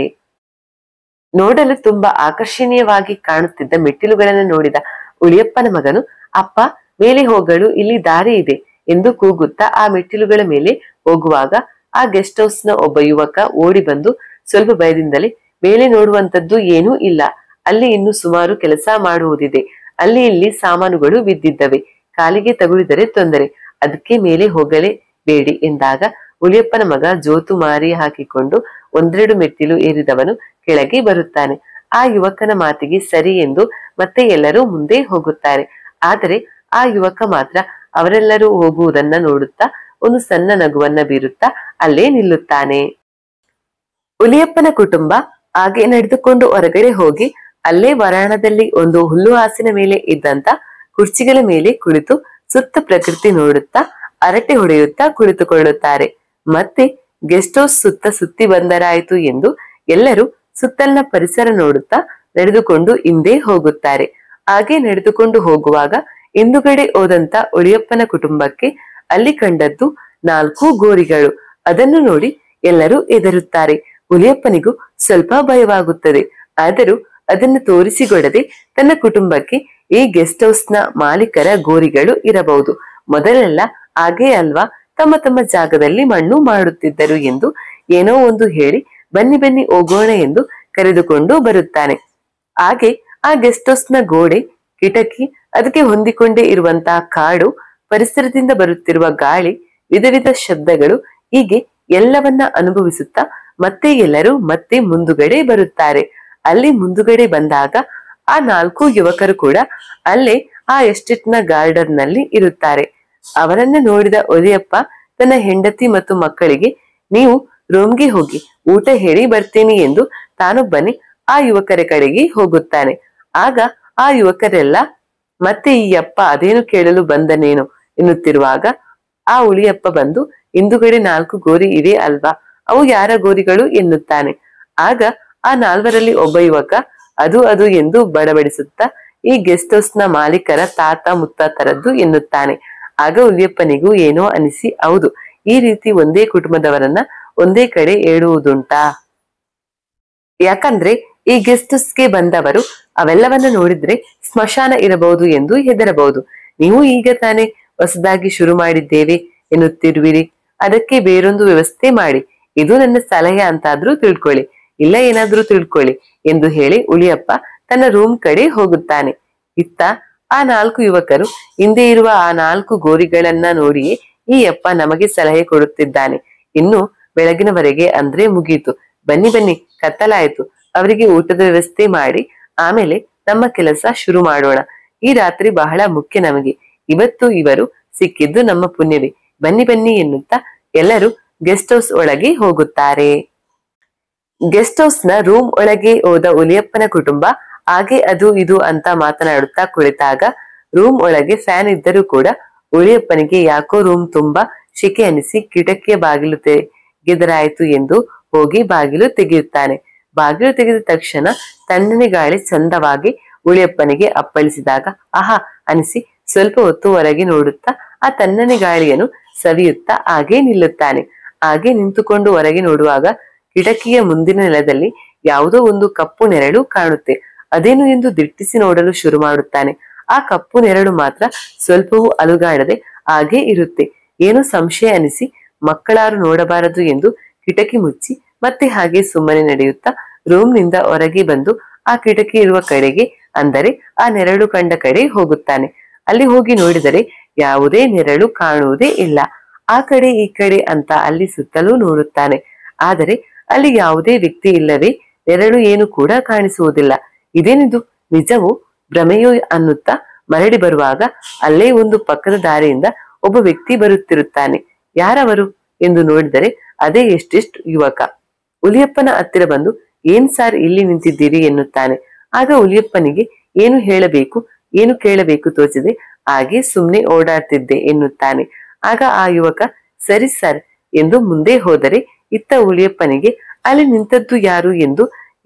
ನೋಡಲು ತುಂಬಾ ಆಕರ್ಷಣೀಯವಾಗಿ ಕಾಣುತ್ತಿದ್ದ ಮೆಟ್ಟಿಲುಗಳನ್ನು ನೋಡಿದ ಹುಲಿಯಪ್ಪನ ಮಗನು, ಅಪ್ಪ, ಮೇಲೆ ಹೋಗಲು ಇಲ್ಲಿ ದಾರಿ ಇದೆ ಎಂದು ಕೂಗುತ್ತಾ ಆ ಮೆಟ್ಟಿಲುಗಳ ಮೇಲೆ ಹೋಗುವಾಗ ಆ ಗೆಸ್ಟ್ ಹೌಸ್ ನ ಒಬ್ಬ ಯುವಕ ಓಡಿ ಬಂದು ಸ್ವಲ್ಪ ಭಯದಿಂದಲೇ, ಮೇಲೆ ನೋಡುವಂತದ್ದು ಏನೂ ಇಲ್ಲ, ಅಲ್ಲಿ ಇನ್ನು ಸುಮಾರು ಕೆಲಸ ಮಾಡುವುದಿದೆ, ಅಲ್ಲಿ ಇಲ್ಲಿ ಸಾಮಾನುಗಳು ಬಿದ್ದಿದ್ದವೆ, ಕಾಲಿಗೆ ತಗುಲಿದರೆ ತೊಂದರೆ, ಅದಕ್ಕೆ ಮೇಲೆ ಹೋಗಲೇ ಬೇಡಿ ಎಂದಾಗ ಹುಲಿಯಪ್ಪನ ಮಗ ಜೋತು ಮಾರಿ ಹಾಕಿಕೊಂಡು 1-2 ಮೆಟ್ಟಿಲು ಏರಿದವನು ಕೆಳಗೆ ಬರುತ್ತಾನೆ. ಆ ಯುವಕನ ಮಾತಿಗೆ ಸರಿ ಎಂದು ಮತ್ತೆ ಎಲ್ಲರೂ ಮುಂದೆ ಹೋಗುತ್ತಾರೆ. ಆದರೆ ಆ ಯುವಕ ಮಾತ್ರ ಅವರೆಲ್ಲರೂ ಹೋಗುವುದನ್ನ ನೋಡುತ್ತಾ ಒಂದು ಸಣ್ಣ ನಗುವನ್ನ ಬೀರುತ್ತಾ ಅಲ್ಲೇ ನಿಲ್ಲುತ್ತಾನೆ. ಹುಲಿಯಪ್ಪನ ಕುಟುಂಬ ಹಾಗೆ ನಡೆದುಕೊಂಡು ಹೊರಗಡೆ ಹೋಗಿ ಅಲ್ಲೇ ವರಾಣದಲ್ಲಿ ಒಂದು ಹುಲ್ಲು ಹಾಸಿನ ಮೇಲೆ ಇದ್ದಂತ ಕುರ್ಚಿಗಳ ಮೇಲೆ ಕುಳಿತು ಸುತ್ತ ಪ್ರಕೃತಿ ನೋಡುತ್ತಾ ಹರಟೆ ಹೊಡೆಯುತ್ತಾ ಕುಳಿತುಕೊಳ್ಳುತ್ತಾರೆ. ಮತ್ತೆ ಗೆಸ್ಟ್ ಹೌಸ್ ಸುತ್ತಿ ಬಂದರಾಯಿತು ಎಂದು ಎಲ್ಲರೂ ಸುತ್ತಲಿನ ಪರಿಸರ ನೋಡುತ್ತಾ ನಡೆದುಕೊಂಡು ಹಿಂದೆ ಹೋಗುತ್ತಾರೆ. ಹಾಗೆ ನಡೆದುಕೊಂಡು ಹೋಗುವಾಗ ಹಿಂದುಗಡೆ ಹೋದಂತ ಹುಲಿಯಪ್ಪನ ಕುಟುಂಬಕ್ಕೆ ಅಲ್ಲಿ ಕಂಡದ್ದು 4 ಗೋರಿಗಳು. ಅದನ್ನು ನೋಡಿ ಎಲ್ಲರೂ ಹೆದರುತ್ತಾರೆ. ಹುಲಿಯಪ್ಪನಿಗೂ ಸ್ವಲ್ಪ ಭಯವಾಗುತ್ತದೆ. ಆದರೂ ಅದನ್ನು ತೋರಿಸಿಕೊಡದೆ ತನ್ನ ಕುಟುಂಬಕ್ಕೆ ಈ ಗೆಸ್ಟ್ ಹೌಸ್ ನ ಮಾಲೀಕರ ಗೋರಿಗಳು ಇರಬಹುದು. ಮೊದಲೆಲ್ಲ ಹಾಗೇ ಅಲ್ವಾ, ತಮ್ಮ ತಮ್ಮ ಜಾಗದಲ್ಲಿ ಮಣ್ಣು ಮಾಡುತ್ತಿದ್ದರು ಎಂದು ಏನೋ ಒಂದು ಹೇಳಿ ಬನ್ನಿ ಬನ್ನಿ ಹೋಗೋಣ ಎಂದು ಕರೆದುಕೊಂಡು ಬರುತ್ತಾನೆ. ಹಾಗೆ ಆ ಗೆಸ್ಟ್ ಹೌಸ್ ನ ಗೋಡೆ, ಕಿಟಕಿ, ಅದಕ್ಕೆ ಹೊಂದಿಕೊಂಡೇ ಇರುವಂತಹ ಕಾಡು, ಪರಿಸರದಿಂದ ಬರುತ್ತಿರುವ ಗಾಳಿ, ವಿಧ ವಿಧ ಶಬ್ದಗಳು, ಹೀಗೆ ಎಲ್ಲವನ್ನ ಅನುಭವಿಸುತ್ತಾ ಮತ್ತೆ ಎಲ್ಲರೂ ಮತ್ತೆ ಮುಂದುಗಡೆ ಬರುತ್ತಾರೆ. ಅಲ್ಲಿ ಮುಂದುಗಡೆ ಬಂದಾಗ ಆ 4 ಯುವಕರು ಕೂಡ ಅಲ್ಲೇ ಆ ಎಸ್ಟೇಟ್ ನ ಗಾರ್ಡನ್ ನಲ್ಲಿ ಇರುತ್ತಾರೆ. ಅವರನ್ನ ನೋಡಿದ ಒಲಿಯಪ್ಪ ತನ್ನ ಹೆಂಡತಿ ಮತ್ತು ಮಕ್ಕಳಿಗೆ, ನೀವು ರೂಮ್ಗೆ ಹೋಗಿ ಊಟ ಹೇಳಿ ಬರ್ತೇನೆ ಎಂದು ತಾನೊಬ್ಬನೇ ಆ ಯುವಕರ ಕಡೆಗೆ ಹೋಗುತ್ತಾನೆ. ಆಗ ಆ ಯುವಕರೆಲ್ಲ ಮತ್ತೆ ಈ ಅಪ್ಪ ಅದೇನು ಕೇಳಲು ಬಂದನೇನು ಎನ್ನುತ್ತಿರುವಾಗ ಆ ಉಳಿಯಪ್ಪ ಬಂದು, ಹಿಂದುಗಡೆ 4 ಗೋರಿ ಇವೆ ಅಲ್ವಾ, ಅವು ಯಾರ ಗೋರಿಗಳು ಎನ್ನುತ್ತಾನೆ. ಆಗ ಆ 4ರಲ್ಲಿ ಒಬ್ಬ ಯುವಕ ಅದು ಅದು ಎಂದು ಬಡಬಡಿಸುತ್ತಾ ಈ ಗೆಸ್ಟ್ ಹೌಸ್ ನ ಮಾಲೀಕರ ತಾತ ಮುತ್ತಾತರದ್ದು ಎನ್ನುತ್ತಾನೆ. ಆಗ ಉಲಿಯಪ್ಪನಿಗೂ ಏನೋ ಅನಿಸಿ, ಹೌದು, ಈ ರೀತಿ ಒಂದೇ ಕುಟುಂಬದವರನ್ನ ಒಂದೇ ಕಡೆ ಹೇಳುವುದುಂಟಾ? ಯಾಕಂದ್ರೆ ಈ ಗೆಸ್ಟ್ ಹೌಸ್ಗೆ ಬಂದವರು ಅವೆಲ್ಲವನ್ನ ನೋಡಿದ್ರೆ ಸ್ಮಶಾನ ಇರಬಹುದು ಎಂದು ಹೆದರಬಹುದು. ನೀವು ಈಗ ತಾನೇ ಹೊಸದಾಗಿ ಶುರು ಮಾಡಿದ್ದೇವೆ ಎನ್ನುತ್ತಿರುವಿರಿ, ಅದಕ್ಕೆ ಬೇರೊಂದು ವ್ಯವಸ್ಥೆ ಮಾಡಿ, ಇದು ನನ್ನ ಸಲಹೆ ಅಂತಾದ್ರೂ ತಿಳ್ಕೊಳ್ಳಿ, ಇಲ್ಲ ಏನಾದ್ರೂ ತಿಳ್ಕೊಳ್ಳಿ ಎಂದು ಹೇಳಿ ಉಳಿಯಪ್ಪ ತನ್ನ ರೂಮ್ ಕಡೆ ಹೋಗುತ್ತಾನೆ. ಇತ್ತ ಆ 4 ಯುವಕರು ಹಿಂದೆ ಇರುವ ಆ 4 ಗೋರಿಗಳನ್ನ ನೋಡಿಯೇ ಈ ಅಪ್ಪ ನಮಗೆ ಸಲಹೆ ಕೊಡುತ್ತಿದ್ದಾನೆ, ಇನ್ನು ಬೆಳಗಿನವರೆಗೆ ಅಂದ್ರೆ ಮುಗೀತು, ಬನ್ನಿ ಬನ್ನಿ ಕತ್ತಲಾಯ್ತು, ಅವರಿಗೆ ಊಟದ ವ್ಯವಸ್ಥೆ ಮಾಡಿ ಆಮೇಲೆ ನಮ್ಮ ಕೆಲಸ ಶುರು ಮಾಡೋಣ, ಈ ರಾತ್ರಿ ಬಹಳ ಮುಖ್ಯ ನಮಗೆ, ಇವತ್ತು ಇವರು ಸಿಕ್ಕಿದ್ದು ನಮ್ಮ ಪುಣ್ಯವೇ, ಬನ್ನಿ ಬನ್ನಿ ಎನ್ನುತ್ತಾ ಎಲ್ಲರೂ ಗೆಸ್ಟ್ ಹೌಸ್ ಒಳಗೆ ಹೋಗುತ್ತಾರೆ. ಗೆಸ್ಟ್ ಹೌಸ್ ನ ರೂಮ್ ಒಳಗೆ ಹೋದ ಉಲಿಯಪ್ಪನ ಕುಟುಂಬ ಹಾಗೆ ಅದು ಇದು ಅಂತ ಮಾತನಾಡುತ್ತಾ ಕುಳಿತಾಗ ರೂಮ್ ಒಳಗೆ ಫ್ಯಾನ್ ಇದ್ದರೂ ಕೂಡ ಉಳಿಯಪ್ಪನಿಗೆ ಯಾಕೋ ರೂಮ್ ತುಂಬಾ ಶೆಕೆ ಅನಿಸಿ ಕಿಟಕಿಯ ಬಾಗಿಲು ತೆಗೆದರಾಯ್ತು ಎಂದು ಹೋಗಿ ಬಾಗಿಲು ತೆಗೆಯುತ್ತಾನೆ. ಬಾಗಿಲು ತೆಗೆದ ತಕ್ಷಣ ತಣ್ಣನೆ ಗಾಳಿ ಚಂದವಾಗಿ ಉಳಿಯಪ್ಪನಿಗೆ ಅಪ್ಪಳಿಸಿದಾಗ ಆಹಾ ಅನಿಸಿ ಸ್ವಲ್ಪ ಹೊತ್ತು ಹೊರಗೆ ನೋಡುತ್ತಾ ಆ ತಣ್ಣನೆ ಗಾಳಿಯನ್ನು ಸವಿಯುತ್ತಾ ಹಾಗೆ ನಿಲ್ಲುತ್ತಾನೆ. ಹಾಗೆ ನಿಂತುಕೊಂಡು ಹೊರಗೆ ನೋಡುವಾಗ ಕಿಟಕಿಯ ಮುಂದಿನ ನೆಲದಲ್ಲಿ ಯಾವುದೋ ಒಂದು ಕಪ್ಪು ನೆರಳು ಕಾಣುತ್ತೆ. ಅದೇನು ಎಂದು ದಿಟ್ಟಿಸಿ ನೋಡಲು ಶುರು ಮಾಡುತ್ತಾನೆ. ಆ ಕಪ್ಪು ನೆರಳು ಮಾತ್ರ ಸ್ವಲ್ಪವೂ ಅಲುಗಾಡದೆ ಹಾಗೆ ಇರುತ್ತೆ. ಏನು ಸಂಶಯ ಅನಿಸಿ ಮಕ್ಕಳಾರು ನೋಡಬಾರದು ಎಂದು ಕಿಟಕಿ ಮುಚ್ಚಿ ಮತ್ತೆ ಹಾಗೆ ಸುಮ್ಮನೆ ನಡೆಯುತ್ತಾ ರೂಮ್ನಿಂದ ಹೊರಗೆ ಬಂದು ಆ ಕಿಟಕಿ ಇರುವ ಕಡೆಗೆ, ಅಂದರೆ ಆ ನೆರಳು ಕಂಡ ಕಡೆ ಹೋಗುತ್ತಾನೆ. ಅಲ್ಲಿ ಹೋಗಿ ನೋಡಿದರೆ ಯಾವುದೇ ನೆರಳು ಕಾಣುವುದೇ ಇಲ್ಲ. ಆ ಕಡೆ ಈ ಕಡೆ ಅಂತ ಅಲ್ಲಿ ಸುತ್ತಲೂ ನೋಡುತ್ತಾನೆ. ಆದರೆ ಅಲ್ಲಿ ಯಾವುದೇ ವ್ಯಕ್ತಿ ಇಲ್ಲವೇ, ನೆರಳು ಏನು ಕೂಡ ಕಾಣಿಸುವುದಿಲ್ಲ. ಇದೇನಿದು, ನಿಜವೂ ಭ್ರಮೆಯೋ ಅನ್ನುತ್ತಾ ಮರಳಿ ಬರುವಾಗ ಅಲ್ಲೇ ಒಂದು ಪಕ್ಕದ ದಾರಿಯಿಂದ ಒಬ್ಬ ವ್ಯಕ್ತಿ ಬರುತ್ತಿರುತ್ತಾನೆ. ಯಾರವರು ಎಂದು ನೋಡಿದರೆ ಅದೇ ಎಷ್ಟೆಷ್ಟು ಯುವಕ. ಉಲಿಯಪ್ಪನ ಹತ್ತಿರ ಬಂದು, ಏನ್ ಸಾರ್ ಇಲ್ಲಿ ನಿಂತಿದ್ದೀರಿ ಎನ್ನುತ್ತಾನೆ. ಆಗ ಉಲಿಯಪ್ಪನಿಗೆ ಏನು ಹೇಳಬೇಕು ಏನು ಕೇಳಬೇಕು ತೋಚದೆ ಹಾಗೆ ಸುಮ್ನೆ ಓಡಾಡ್ತಿದ್ದೆ ಎನ್ನುತ್ತಾನೆ. ಆಗ ಆ ಯುವಕ ಸರಿ ಸರ್ ಎಂದು ಮುಂದೆ ಹೋದರೆ ಇತ್ತ ಉಲಿಯಪ್ಪನಿಗೆ ಅಲ್ಲಿ ನಿಂತದ್ದು ಯಾರು ಎಂದು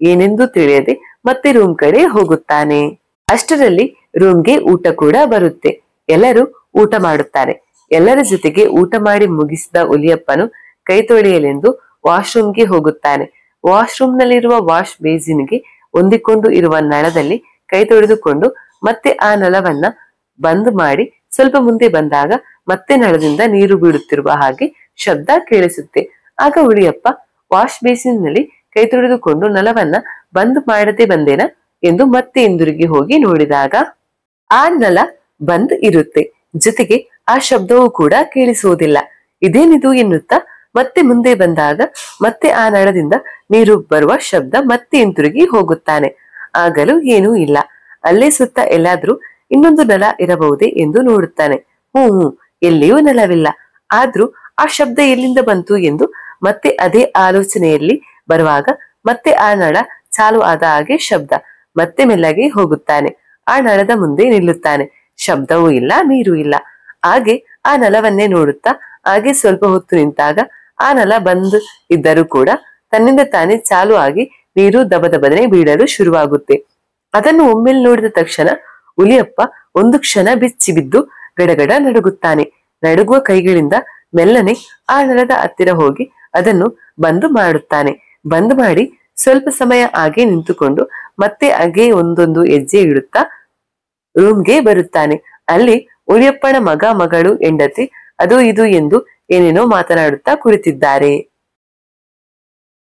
ಏನೆಂದು ತಿಳಿಯದೆ ಮತ್ತೆ ರೂಮ್ ಕಡೆ ಹೋಗುತ್ತಾನೆ. ಅಷ್ಟರಲ್ಲಿ ರೂಮ್ಗೆ ಊಟ ಕೂಡ ಬರುತ್ತೆ. ಎಲ್ಲರೂ ಊಟ ಮಾಡುತ್ತಾರೆ. ಎಲ್ಲರ ಜೊತೆಗೆ ಊಟ ಮಾಡಿ ಮುಗಿಸಿದ ಉಲಿಯಪ್ಪನು ಕೈ ತೊಳೆಯಲೆಂದು ವಾಶ್ರೂಮ್ಗೆ ಹೋಗುತ್ತಾನೆ. ವಾಶ್ರೂಮ್ ನಲ್ಲಿರುವ ವಾಶ್ ಬೇಸಿನ್ಗೆ ಹೊಂದಿಕೊಂಡು ಇರುವ ನಳದಲ್ಲಿ ಕೈ ತೊಳೆದುಕೊಂಡು ಮತ್ತೆ ಆ ನಳವನ್ನ ಬಂದ್ ಮಾಡಿ ಸ್ವಲ್ಪ ಮುಂದೆ ಬಂದಾಗ ಮತ್ತೆ ನಳದಿಂದ ನೀರು ಬೀಳುತ್ತಿರುವ ಹಾಗೆ ಶಬ್ದ ಕೇಳಿಸುತ್ತೆ. ಆಗ ಉಳಿಯಪ್ಪ ವಾಶ್ ಬೇಸಿನ್ ನಲ್ಲಿ ಕೈ ತೊಳೆದುಕೊಂಡು ನಳವನ್ನ ಬಂದ್ ಮಾಡದೆ ಬಂದೇನಾ ಎಂದು ಮತ್ತೆ ಹಿಂದಿರುಗಿ ಹೋಗಿ ನೋಡಿದಾಗ ಆ ನಳ ಬಂದ್ ಇರುತ್ತೆ. ಜೊತೆಗೆ ಆ ಶಬ್ದವೂ ಕೂಡ ಕೇಳಿಸುವುದಿಲ್ಲ. ಇದೇನಿದು ಎನ್ನುತ್ತಾ ಮತ್ತೆ ಮುಂದೆ ಬಂದಾಗ ಮತ್ತೆ ಆ ನಳದಿಂದ ನೀರು ಬರುವ ಶಬ್ದ ಮತ್ತೆ ಹಿಂತಿರುಗಿ ಹೋಗುತ್ತಾನೆ. ಆಗಲೂ ಏನೂ ಇಲ್ಲ. ಅಲ್ಲೇ ಸುತ್ತ ಎಲ್ಲಾದ್ರೂ ಇನ್ನೊಂದು ನಳ ಇರಬಹುದೇ ಎಂದು ನೋಡುತ್ತಾನೆ. ಹ್ಮ್, ಎಲ್ಲಿಯೂ ನಳವಿಲ್ಲ. ಆದ್ರೂ ಆ ಶಬ್ದ ಎಲ್ಲಿಂದ ಬಂತು ಎಂದು ಮತ್ತೆ ಅದೇ ಆಲೋಚನೆಯಲ್ಲಿ ಬರುವಾಗ ಮತ್ತೆ ಆ ನಳ ಚಾಲು ಆದ ಹಾಗೆ ಶಬ್ದ. ಮತ್ತೆ ಮೆಲ್ಲಗೆ ಹೋಗುತ್ತಾನೆ. ಆ ನಳದ ಮುಂದೆ ನಿಲ್ಲುತ್ತಾನೆ. ಶಬ್ದವೂ ಇಲ್ಲ, ನೀರು ಇಲ್ಲ. ಹಾಗೆ ಆ ನಳವನ್ನೇ ನೋಡುತ್ತಾ ಹಾಗೆ ಸ್ವಲ್ಪ ಹೊತ್ತು ನಿಂತಾಗ ಆ ನಳ ಬಂದ್ ಇದ್ದರೂ ಕೂಡ ತನ್ನಿಂದ ತಾನೇ ಚಾಲು ಆಗಿ ನೀರು ದಬದಬನೆ ಬೀಳಲು ಶುರುವಾಗುತ್ತೆ. ಅದನ್ನು ಒಮ್ಮೆಲೆ ನೋಡಿದ ತಕ್ಷಣ ಉಲಿಯಪ್ಪ ಒಂದು ಕ್ಷಣ ಬೆಚ್ಚಿ ಬಿದ್ದು ಗಡಗಡ ನಡುಗುತ್ತಾನೆ. ನಡುಗುವ ಕೈಗಳಿಂದ ಮೆಲ್ಲನೆ ಆ ನಳದ ಹತ್ತಿರ ಹೋಗಿ ಅದನ್ನು ಬಂದ್ ಮಾಡುತ್ತಾನೆ. ಬಂದ್ ಮಾಡಿ ಸ್ವಲ್ಪ ಸಮಯ ಹಾಗೆ ನಿಂತುಕೊಂಡು ಮತ್ತೆ ಹಾಗೆ ಒಂದೊಂದು ಹೆಜ್ಜೆ ಇಡುತ್ತಾ ರೂಮ್ಗೆ ಬರುತ್ತಾನೆ. ಅಲ್ಲಿ ಉಳಿಯಪ್ಪನ ಮಗ ಮಗಳು ಹೆಂಡತಿ ಅದು ಇದು ಎಂದು ಏನೇನೋ ಮಾತನಾಡುತ್ತಾ ಕುಳಿತಿದ್ದಾರೆ.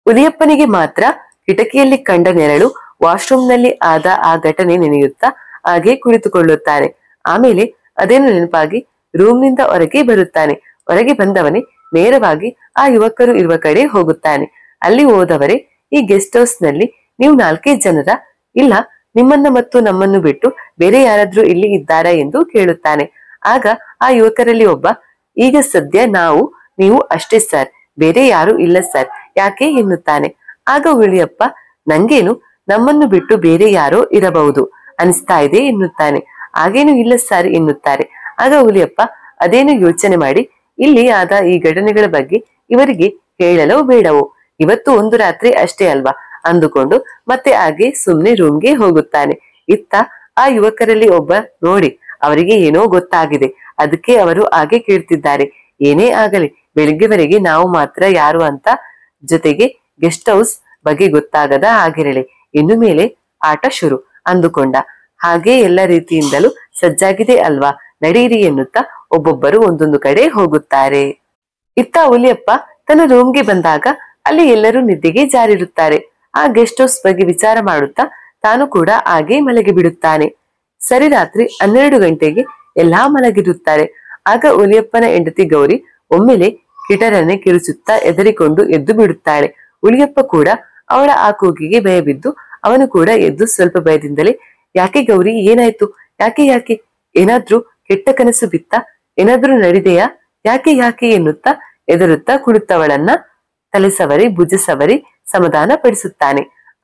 ಉಲಿಯಪ್ಪನಿಗೆ ಮಾತ್ರ ಕಿಟಕಿಯಲ್ಲಿ ಕಂಡ ನೆರಳು, ವಾಶ್ರೂಮ್ನಲ್ಲಿ ಆದ ಆ ಘಟನೆ ನೆನೆಯುತ್ತಾ ಹಾಗೆ ಕುಳಿತುಕೊಳ್ಳುತ್ತಾನೆ. ಆಮೇಲೆ ಅದೇನು ನೆನಪಾಗಿ ರೂಮ್ನಿಂದ ಹೊರಗೆ ಬರುತ್ತಾನೆ. ಹೊರಗೆ ಬಂದವನೇ ನೇರವಾಗಿ ಆ ಯುವಕರು ಇರುವ ಕಡೆ ಹೋಗುತ್ತಾನೆ. ಅಲ್ಲಿ ಹೋದವರೇ, ಈ ಗೆಸ್ಟ್ ಹೌಸ್ ನಲ್ಲಿ ನೀವು 4 ಜನರ? ಇಲ್ಲ, ನಿಮ್ಮನ್ನ ಮತ್ತು ನಮ್ಮನ್ನು ಬಿಟ್ಟು ಬೇರೆ ಯಾರಾದ್ರೂ ಇಲ್ಲಿ ಇದ್ದಾರಾ ಎಂದು ಕೇಳುತ್ತಾನೆ. ಆಗ ಆ ಯುವಕರಲ್ಲಿ ಒಬ್ಬ, ಈಗ ಸದ್ಯ ನಾವು ನೀವು ಅಷ್ಟೇ ಸರ್, ಬೇರೆ ಯಾರು ಇಲ್ಲ ಸರ್, ಯಾಕೆ ಎನ್ನುತ್ತಾನೆ. ಆಗ ಉಳಿಯಪ್ಪ, ನಂಗೇನು, ನಮ್ಮನ್ನು ಬಿಟ್ಟು ಬೇರೆ ಯಾರೋ ಇರಬಹುದು ಅನಿಸ್ತಾ ಇದೆ ಎನ್ನುತ್ತಾನೆ. ಹಾಗೇನು ಇಲ್ಲ ಸರ್ ಎನ್ನುತ್ತಾರೆ. ಆಗ ಉಳಿಯಪ್ಪ, ಅದೇನು ಯೋಚನೆ ಮಾಡಿ ಇಲ್ಲಿ ಆದ ಈ ಘಟನೆಗಳ ಬಗ್ಗೆ ಇವರಿಗೆ ಹೇಳಲೋ ಬೇಡವೋ, ಇವತ್ತು ಒಂದು ರಾತ್ರಿ ಅಷ್ಟೇ ಅಲ್ವಾ ಅಂದುಕೊಂಡು ಮತ್ತೆ ಹಾಗೆ ಸುಮ್ನೆ ರೂಮ್ಗೆ ಹೋಗುತ್ತಾನೆ. ಇತ್ತ ಆ ಯುವಕರಲ್ಲಿ ಒಬ್ಬ, ನೋಡಿ ಅವರಿಗೆ ಏನೋ ಗೊತ್ತಾಗಿದೆ, ಅದಕ್ಕೆ ಅವರು ಹಾಗೆ ಕೇಳ್ತಿದ್ದಾರೆ. ಏನೇ ಆಗಲಿ ಬೆಳಿಗ್ಗೆವರೆಗೆ ನಾವು ಮಾತ್ರ ಯಾರು ಅಂತ, ಜೊತೆಗೆ ಗೆಸ್ಟ್ ಹೌಸ್ ಬಗ್ಗೆ ಗೊತ್ತಾಗದ ಹಾಗಿರಲಿ, ಇನ್ನು ಮೇಲೆ ಆಟ ಶುರು ಅಂದುಕೊಂಡ. ಹಾಗೆ ಎಲ್ಲ ರೀತಿಯಿಂದಲೂ ಸಜ್ಜಾಗಿದೆ ಅಲ್ವಾ, ನಡೀರಿ ಎನ್ನುತ್ತಾ ಒಬ್ಬೊಬ್ಬರು ಒಂದೊಂದು ಕಡೆ ಹೋಗುತ್ತಾರೆ. ಇತ್ತ ಹುಲಿಯಪ್ಪ ತನ್ನ ರೂಮ್ಗೆ ಬಂದಾಗ ಅಲ್ಲಿ ಎಲ್ಲರೂ ನಿದ್ದೆಗೆ ಜಾರಿರುತ್ತಾರೆ. ಆ ಗೆಸ್ಟ್ ಹೌಸ್ ಬಗ್ಗೆ ವಿಚಾರ ಮಾಡುತ್ತಾ ತಾನು ಕೂಡ ಹಾಗೆ ಮಲಗಿ ಬಿಡುತ್ತಾನೆ. ಸರಿ ರಾತ್ರಿ 12 ಗಂಟೆಗೆ ಎಲ್ಲಾ ಮಲಗಿರುತ್ತಾರೆ. ಆಗ ಹುಲಿಯಪ್ಪನ ಹೆಂಡತಿ ಗೌರಿ ಒಮ್ಮೆಲೆ ಕಿಟರನ್ನೇ ಕಿರುಚುತ್ತಾ ಎದರಿಕೊಂಡು ಎದ್ದು ಬಿಡುತ್ತಾಳೆ. ಹುಲಿಯಪ್ಪ ಕೂಡ ಅವಳ ಆ ಕೂಗಿಗೆ ಭಯ ಬಿದ್ದು ಅವನು ಕೂಡ ಎದ್ದು ಸ್ವಲ್ಪ ಭಯದಿಂದಲೇ, ಯಾಕೆ ಗೌರಿ, ಏನಾಯ್ತು, ಯಾಕೆ ಯಾಕೆ, ಏನಾದ್ರೂ ಕೆಟ್ಟ ಕನಸು ಬಿತ್ತ, ಏನಾದ್ರೂ ನಡೆದೆಯಾ, ಯಾಕೆ ಯಾಕೆ ಎನ್ನುತ್ತಾ ಎದರುತ್ತಾ ಕುಳಿತವಳನ್ನ ತಲೆ ಸವರಿ ಭುಜ ಸವರಿ ಸಮಾಧಾನ ಪಡಿಸುತ್ತಾನೆ.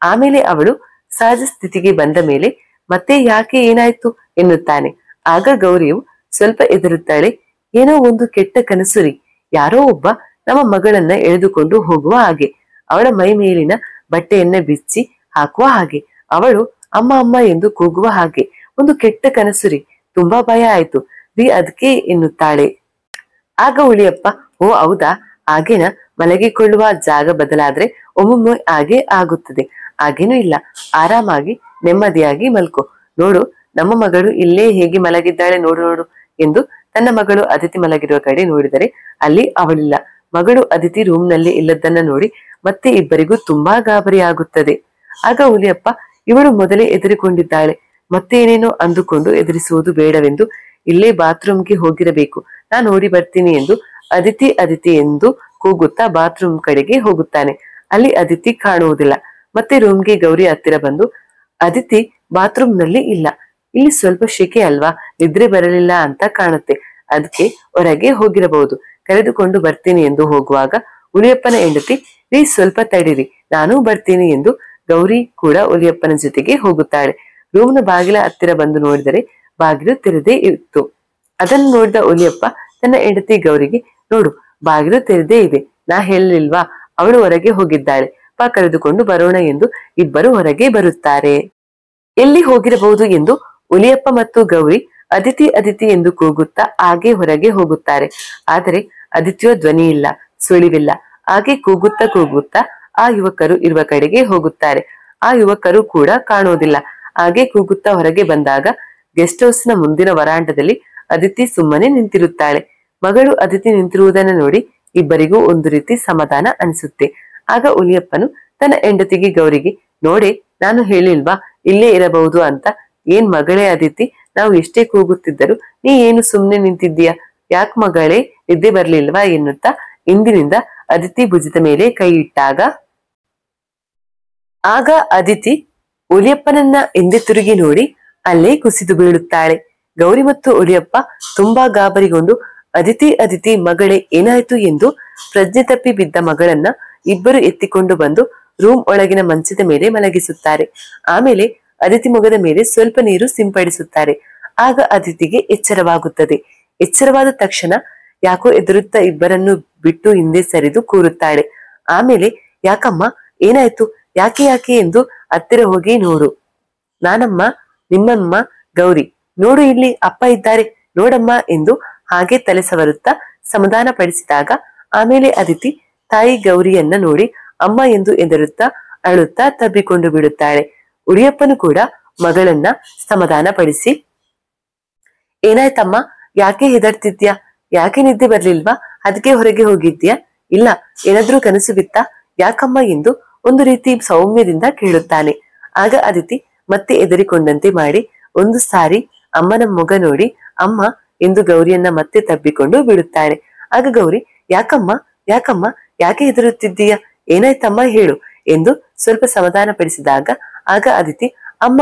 ಆಮೇಲೆ ಅವಳು ಸಹಜ ಸ್ಥಿತಿಗೆ ಬಂದ ಮೇಲೆ ಮತ್ತೆ ಯಾಕೆ ಏನಾಯ್ತು ಎನ್ನುತ್ತಾನೆ. ಆಗ ಗೌರಿಯು ಸ್ವಲ್ಪ ಎದರುತ್ತಾಳೆ. ಏನೋ ಒಂದು ಕೆಟ್ಟ ಕನಸು ರೀ, ಯಾರೋ ಒಬ್ಬ ನಮ್ಮ ಮಗಳನ್ನ ಎಳೆದುಕೊಂಡು ಹೋಗುವ ಹಾಗೆ, ಅವಳ ಮೈ ಮೇಲಿನ ಬಟ್ಟೆಯನ್ನ ಬಿಚ್ಚಿ ಹಾಕುವ ಹಾಗೆ, ಅವಳು ಅಮ್ಮ ಅಮ್ಮ ಎಂದು ಕೂಗುವ ಹಾಗೆ, ಒಂದು ಕೆಟ್ಟ ಕನಸು ರೀ, ತುಂಬಾ ಭಯ ಆಯ್ತು ರೀ ಅದಕ್ಕೆ ಎನ್ನುತ್ತಾಳೆ. ಆಗ ಹುಲಿಯಪ್ಪ, ಓ ಹೌದಾ, ಹಾಗೇನ, ಮಲಗಿಕೊಳ್ಳುವ ಜಾಗ ಬದಲಾದ್ರೆ ಒಮ್ಮೊಮ್ಮೆ ಹಾಗೆ ಆಗುತ್ತದೆ, ಹಾಗೇನೂ ಇಲ್ಲ, ಆರಾಮಾಗಿ ನೆಮ್ಮದಿಯಾಗಿ ಮಲ್ಕೋ, ನೋಡು ನಮ್ಮ ಮಗಳು ಇಲ್ಲೇ ಹೇಗೆ ಮಲಗಿದ್ದಾಳೆ ನೋಡು ನೋಡು ಎಂದು ತನ್ನ ಮಗಳು ಅದಿತಿ ಮಲಗಿರುವ ಕಡೆ ನೋಡಿದರೆ ಅಲ್ಲಿ ಅವಳಿಲ್ಲ. ಮಗಳು ಅದಿತಿ ರೂಮ್ ನಲ್ಲಿ ಇಲ್ಲದನ್ನ ನೋಡಿ ಮತ್ತೆ ಇಬ್ಬರಿಗೂ ತುಂಬಾ ಗಾಬರಿ ಆಗುತ್ತದೆ. ಆಗ ಹುಲಿಯಪ್ಪ, ಇವಳು ಮೊದಲೇ ಎದುರಿಕೊಂಡಿದ್ದಾಳೆ, ಮತ್ತೆ ಏನೇನೋ ಅಂದುಕೊಂಡು ಎದುರಿಸುವುದು ಬೇಡವೆಂದು ಇಲ್ಲೇ ಬಾತ್ರೂಮ್ಗೆ ಹೋಗಿರಬೇಕು, ನಾ ನೋಡಿ ಬರ್ತೀನಿ ಎಂದು ಅದಿತಿ ಅದಿತಿ ಎಂದು ಕೂಗುತ್ತಾ ಬಾತ್ರೂಮ್ ಕಡೆಗೆ ಹೋಗುತ್ತಾನೆ. ಅಲ್ಲಿ ಅದಿತಿ ಕಾಣುವುದಿಲ್ಲ. ಮತ್ತೆ ರೂಮ್ಗೆ ಗೌರಿ ಹತ್ತಿರ ಬಂದು, ಅದಿತಿ ಬಾತ್ರೂಮ್ ನಲ್ಲಿ ಇಲ್ಲ, ಇಲ್ಲಿ ಸ್ವಲ್ಪ ಶೆಕೆ ಅಲ್ವಾ, ನಿದ್ರೆ ಬರಲಿಲ್ಲ ಅಂತ ಕಾಣುತ್ತೆ, ಅದಕ್ಕೆ ಹೊರಗೆ ಹೋಗಿರಬಹುದು, ಕರೆದುಕೊಂಡು ಬರ್ತೀನಿ ಎಂದು ಹೋಗುವಾಗ ಹುಲಿಯಪ್ಪನ ಹೆಂಡತಿ, ನೀ ಸ್ವಲ್ಪ ತಡೀರಿ ನಾನೂ ಬರ್ತೀನಿ ಎಂದು ಗೌರಿ ಕೂಡ ಹುಲಿಯಪ್ಪನ ಜೊತೆಗೆ ಹೋಗುತ್ತಾಳೆ. ರೂಮ್ನ ಬಾಗಿಲ ಹತ್ತಿರ ಬಂದು ನೋಡಿದರೆ ಬಾಗಿಲು ತೆರೆದೇ ಇತ್ತು. ಅದನ್ನು ನೋಡಿದ ಹುಲಿಯಪ್ಪ ತನ್ನ ಹೆಂಡತಿ ಗೌರಿಗೆ, ನೋಡು ಬಾಗಿಲು ತೆರೆದೇ ಇದೆ, ನಾ ಹೇಳಲಿಲ್ವಾ, ಅವಳು ಹೊರಗೆ ಹೋಗಿದ್ದಾಳೆ, ಬಾ ಕರೆದುಕೊಂಡು ಬರೋಣ ಎಂದು ಇಬ್ಬರು ಹೊರಗೆ ಬರುತ್ತಾರೆ. ಎಲ್ಲಿ ಹೋಗಿರಬಹುದು ಎಂದು ಹುಲಿಯಪ್ಪ ಮತ್ತು ಗೌರಿ ಅದಿತಿ ಅದಿತಿ ಎಂದು ಕೂಗುತ್ತಾ ಹಾಗೆ ಹೊರಗೆ ಹೋಗುತ್ತಾರೆ. ಆದರೆ ಅದಿತಿಯ ಧ್ವನಿ ಇಲ್ಲ, ಸುಳಿವಿಲ್ಲ. ಹಾಗೆ ಕೂಗುತ್ತಾ ಕೂಗುತ್ತಾ ಆ ಯುವಕರು ಇರುವ ಕಡೆಗೆ ಹೋಗುತ್ತಾರೆ. ಆ ಯುವಕರು ಕೂಡ ಕಾಣುವುದಿಲ್ಲ. ಹಾಗೆ ಕೂಗುತ್ತಾ ಹೊರಗೆ ಬಂದಾಗ ಗೆಸ್ಟ್ ಹೌಸ್ ನ ಮುಂದಿನ ವರಾಂಡದಲ್ಲಿ ಅದಿತಿ ಸುಮ್ಮನೆ ನಿಂತಿರುತ್ತಾಳೆ. ಮಗಳು ಅದಿತಿ ನಿಂತಿರುವುದನ್ನು ನೋಡಿ ಇಬ್ಬರಿಗೂ ಒಂದು ರೀತಿ ಸಮಾಧಾನ ಅನಿಸುತ್ತೆ. ಆಗ ಹುಲಿಯಪ್ಪನು ತನ್ನ ಹೆಂಡತಿಗೆ ಗೌರಿಗೆ, ನೋಡೆ ನಾನು ಹೇಳಿಲ್ವಾ ಇಲ್ಲೇ ಇರಬಹುದು ಅಂತ, ಏನ್ ಮಗಳೇ ಅದಿತಿ, ನಾವು ಎಷ್ಟೇ ಕೂಗುತ್ತಿದ್ದರು ನೀ ಏನು ಸುಮ್ನೆ ನಿಂತಿದ್ದೀಯಾ, ಯಾಕ್ ಮಗಳೇ ನಿದ್ದೆ ಬರ್ಲಿಲ್ವಾ ಎನ್ನುತ್ತಾ ಇಂದಿನಿಂದ ಅದಿತಿ ಭುಜದ ಮೇಲೆ ಕೈ ಇಟ್ಟಾಗ ಆಗ ಅದಿತಿ ಹುಲಿಯಪ್ಪನನ್ನ ಹಿಂದೆ ತಿರುಗಿ ನೋಡಿ ಅಲ್ಲೇ ಕುಸಿದು ಬೀಳುತ್ತಾಳೆ. ಗೌರಿ ಮತ್ತು ಹುಲಿಯಪ್ಪ ತುಂಬಾ ಗಾಬರಿಗೊಂಡು, ಅದಿತಿ ಅದಿತಿ ಮಗಳೇ ಏನಾಯ್ತು ಎಂದು ಪ್ರಜ್ಞೆ ತಪ್ಪಿ ಬಿದ್ದ ಮಗಳನ್ನ ಇಬ್ಬರು ಎತ್ತಿಕೊಂಡು ಬಂದು ರೂಮ್ ಒಳಗಿನ ಮಂಚದ ಮೇಲೆ ಮಲಗಿಸುತ್ತಾರೆ. ಆಮೇಲೆ ಅದಿತಿ ಮೊಗದ ಮೇಲೆ ಸ್ವಲ್ಪ ನೀರು ಸಿಂಪಡಿಸುತ್ತಾರೆ. ಆಗ ಅದಿತಿಗೆ ಎಚ್ಚರವಾಗುತ್ತದೆ. ಎಚ್ಚರವಾದ ತಕ್ಷಣ ಯಾಕೋ ಎದುರುತ್ತಾ ಇಬ್ಬರನ್ನು ಬಿಟ್ಟು ಹಿಂದೆ ಸರಿದು ಕೂರುತ್ತಾಳೆ. ಆಮೇಲೆ, ಯಾಕಮ್ಮ ಏನಾಯ್ತು, ಯಾಕೆ ಯಾಕೆ ಎಂದು ಹತ್ತಿರ ಹೋಗಿ ನೋಡು, ನಾನಮ್ಮ ನಿಮ್ಮಮ್ಮ ಗೌರಿ, ನೋಡು ಇಲ್ಲಿ ಅಪ್ಪ ಇದ್ದಾರೆ ನೋಡಮ್ಮ ಎಂದು ಹಾಗೆ ತಲೆ ಸವರುತ್ತಾ ಸಮಾಧಾನ ಪಡಿಸಿದಾಗ, ಆಮೇಲೆ ಅದಿತಿ ತಾಯಿ ಗೌರಿಯನ್ನ ನೋಡಿ ಅಮ್ಮ ಎಂದು ಎದರುತ್ತಾ ಅಳುತ್ತಾ ತಬ್ಬಿಕೊಂಡು ಬಿಡುತ್ತಾಳೆ. ಉಳಿಯಪ್ಪನು ಕೂಡ ಮಗಳನ್ನ ಸಮಾಧಾನ ಪಡಿಸಿ, ಏನಾಯ್ತಮ್ಮ, ಯಾಕೆ ಹೆದರ್ತಿದ್ಯಾ, ಯಾಕೆ ನಿದ್ದೆ ಬರ್ಲಿಲ್ವಾ, ಅದಕ್ಕೆ ಹೊರಗೆ ಹೋಗಿದ್ಯಾ, ಇಲ್ಲ ಏನಾದ್ರೂ ಕನಸು ಬಿತ್ತಾ, ಯಾಕಮ್ಮ ಎಂದು ಒಂದು ರೀತಿ ಸೌಮ್ಯದಿಂದ ಕೇಳುತ್ತಾನೆ. ಆಗ ಅದಿತಿ ಮತ್ತೆ ಎದರಿಕೊಂಡಂತೆ ಮಾಡಿ ಒಂದು ಸಾರಿ ಅಮ್ಮನ ಮೊಗ ನೋಡಿ ಅಮ್ಮ ಎಂದು ಗೌರಿಯನ್ನ ಮತ್ತೆ ತಬ್ಬಿಕೊಂಡು ಬಿಡುತ್ತಾಳೆ. ಆಗ ಗೌರಿ, ಯಾಕಮ್ಮ ಯಾಕಮ್ಮ ಯಾಕೆ ಹೆದರುತ್ತಿದ್ದೀಯ, ಏನಾಯ್ತಮ್ಮ ಹೇಳು ಎಂದು ಸ್ವಲ್ಪ ಸಮಾಧಾನ ಪಡಿಸಿದಾಗ ಆಗ ಅದಿತಿ, ಅಮ್ಮ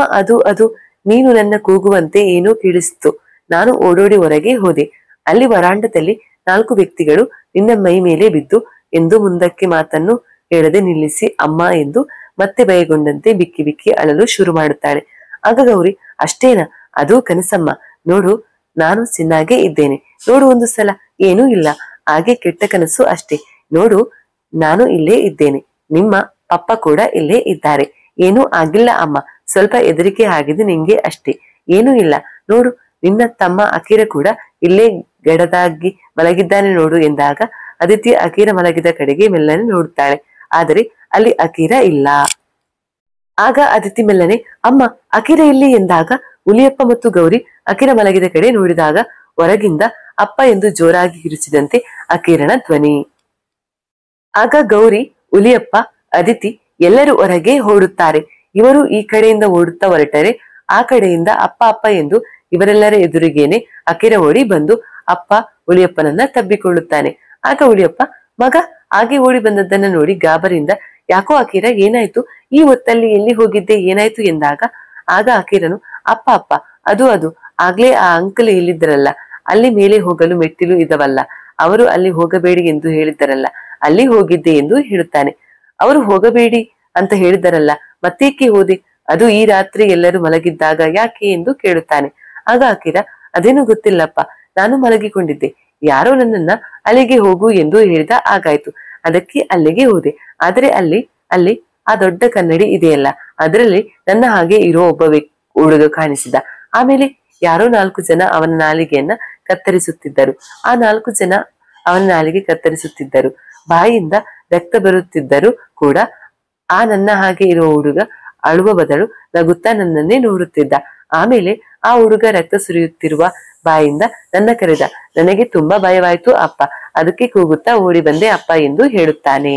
ಅದು ನೀನು ನನ್ನ ಕೂಗುವಂತೆ ಏನೋ ಕೇಳಿಸಿತು, ನಾನು ಓಡೋಡಿ ಹೊರಗೆ ಹೋದೆ, ಅಲ್ಲಿ ವರಾಂಡದಲ್ಲಿ 4 ವ್ಯಕ್ತಿಗಳು ನಿನ್ನ ಮೈ ಮೇಲೆ ಬಿದ್ದು ಎಂದು ಮುಂದಕ್ಕೆ ಮಾತನ್ನು ಹೇಳದೆ ನಿಲ್ಲಿಸಿ ಅಮ್ಮ ಎಂದು ಮತ್ತೆ ಭಯಗೊಂಡಂತೆ ಬಿಕ್ಕಿ ಬಿಕ್ಕಿ ಅಳಲು ಶುರು ಮಾಡುತ್ತಾಳೆ. ಆಗ ಗೌರಿ, ಅಷ್ಟೇನಾ, ಅದು ಕನಸಮ್ಮ, ನೋಡು ನಾನು ಚೆನ್ನಾಗೇ ಇದ್ದೇನೆ, ನೋಡು ಒಂದು ಸಲ, ಏನೂ ಇಲ್ಲ, ಹಾಗೆ ಕೆಟ್ಟ ಕನಸು ಅಷ್ಟೇ, ನೋಡು ನಾನು ಇಲ್ಲೇ ಇದ್ದೇನೆ, ನಿಮ್ಮ ಪಪ್ಪ ಕೂಡ ಇಲ್ಲೇ ಇದ್ದಾರೆ, ಏನೂ ಆಗಿಲ್ಲ ಅಮ್ಮ, ಸ್ವಲ್ಪ ಹೆದರಿಕೆ ಆಗಿದೆ ನಿಂಗೆ ಅಷ್ಟೇ, ಏನೂ ಇಲ್ಲ, ನೋಡು ನಿನ್ನ ತಮ್ಮ ಅಕೀರ ಕೂಡ ಇಲ್ಲೇ ಗಡದಾಗಿ ಮಲಗಿದ್ದಾನೆ ನೋಡು ಎಂದಾಗ ಅದಿತಿ ಅಕೀರ ಮಲಗಿದ ಕಡೆಗೆ ಮೆಲ್ಲನೆ ನೋಡುತ್ತಾಳೆ. ಆದರೆ ಅಲ್ಲಿ ಅಕೀರ ಇಲ್ಲ. ಆಗ ಅದಿತಿ ಮೆಲ್ಲನೆ, ಅಮ್ಮ ಅಕೀರ ಇಲ್ಲಿ ಎಂದಾಗ ಹುಲಿಯಪ್ಪ ಮತ್ತು ಗೌರಿ ಅಕೀರ ಮಲಗಿದ ಕಡೆ ನೋಡಿದಾಗ ಹೊರಗಿಂದ ಅಪ್ಪ ಎಂದು ಜೋರಾಗಿ ಕಿರುಚಿದಂತೆ ಅಕೀರನ ಧ್ವನಿ. ಆಗ ಗೌರಿ, ಹುಲಿಯಪ್ಪ, ಅದಿತಿ ಎಲ್ಲರೂ ಹೊರಗೆ ಓಡುತ್ತಾರೆ. ಇವರು ಈ ಕಡೆಯಿಂದ ಓಡುತ್ತಾ ಹೊರಟರೆ ಆ ಕಡೆಯಿಂದ ಅಪ್ಪ ಅಪ್ಪ ಎಂದು ಇವರೆಲ್ಲರ ಎದುರಿಗೇನೆ ಅಕೀರ ಓಡಿ ಬಂದು ಅಪ್ಪ ಹುಲಿಯಪ್ಪನನ್ನ ತಬ್ಬಿಕೊಳ್ಳುತ್ತಾನೆ. ಆಗ ಹುಲಿಯಪ್ಪ ಮಗ ಹಾಗೆ ಓಡಿ ಬಂದದ್ದನ್ನ ನೋಡಿ ಗಾಬರಿಯಿಂದ, ಯಾಕೋ ಅಕೀರ ಏನಾಯ್ತು, ಈ ಹೊತ್ತಲ್ಲಿ ಎಲ್ಲಿ ಹೋಗಿದ್ದೆ, ಏನಾಯ್ತು ಎಂದಾಗ ಆಗ ಅಕೀರನು, ಅಪ್ಪ ಅಪ್ಪ ಅದು ಆಗ್ಲೇ ಆ ಅಂಕಲ್ ಹೇಳಿದ್ದರಲ್ಲ, ಅಲ್ಲಿ ಮೇಲೆ ಹೋಗಲು ಮೆಟ್ಟಿಲು ಇದವಲ್ಲ, ಅವರು ಅಲ್ಲಿ ಹೋಗಬೇಡಿ ಎಂದು ಹೇಳಿದ್ದರಲ್ಲ, ಅಲ್ಲಿ ಹೋಗಿದ್ದೆ ಎಂದು ಹೇಳುತ್ತಾನೆ. ಅವರು ಹೋಗಬೇಡಿ ಅಂತ ಹೇಳಿದರಲ್ಲ, ಮತ್ತೇಕೆ ಹೋದೆ, ಅದು ಈ ರಾತ್ರಿ ಎಲ್ಲರೂ ಮಲಗಿದ್ದಾಗ ಯಾಕೆ ಎಂದು ಕೇಳುತ್ತಾನೆ. ಆಗ ಅಕೀರ, ಅದೇನು ಗೊತ್ತಿಲ್ಲಪ್ಪ, ನಾನು ಮಲಗಿಕೊಂಡಿದ್ದೆ, ಯಾರೋ ನನ್ನನ್ನ ಅಲ್ಲಿಗೆ ಹೋಗು ಎಂದು ಹೇಳಿದ ಹಾಗಾಯ್ತು, ಅದಕ್ಕೆ ಅಲ್ಲಿಗೆ ಹೋದೆ, ಆದ್ರೆ ಅಲ್ಲಿ ಆ ದೊಡ್ಡ ಕನ್ನಡಿ ಇದೆಯಲ್ಲ, ಅದರಲ್ಲಿ ನನ್ನ ಹಾಗೆ ಇರೋ ಒಬ್ಬ ಹುಡುಗ ಕಾಣಿಸಿದ, ಆಮೇಲೆ ಯಾರೋ 4 ಜನ ಅವನ ನಾಲಿಗೆಯನ್ನ ಕತ್ತರಿಸುತ್ತಿದ್ದರು, ಆ 4 ಜನ ಅವನ ನಾಲಿಗೆ ಕತ್ತರಿಸುತ್ತಿದ್ದರು, ಬಾಯಿಯಿಂದ ರಕ್ತ ಬರುತ್ತಿದ್ದರು ಕೂಡ ಆ ನನ್ನ ಹಾಗೆ ಇರುವ ಹುಡುಗ ಅಳುವ ಬದಲು ನಗುತ್ತಾ ನನ್ನನ್ನೇ ನೋಡುತ್ತಿದ್ದ, ಆಮೇಲೆ ಆ ಹುಡುಗ ರಕ್ತ ಸುರಿಯುತ್ತಿರುವ ಬಾಯಿಂದ ನನ್ನ ಕರೆದ, ನನಗೆ ತುಂಬಾ ಭಯವಾಯ್ತು ಅಪ್ಪ, ಅದಕ್ಕೆ ಕೂಗುತ್ತಾ ಓಡಿ ಬಂದೆ ಅಪ್ಪ ಎಂದು ಹೇಳುತ್ತಾನೆ.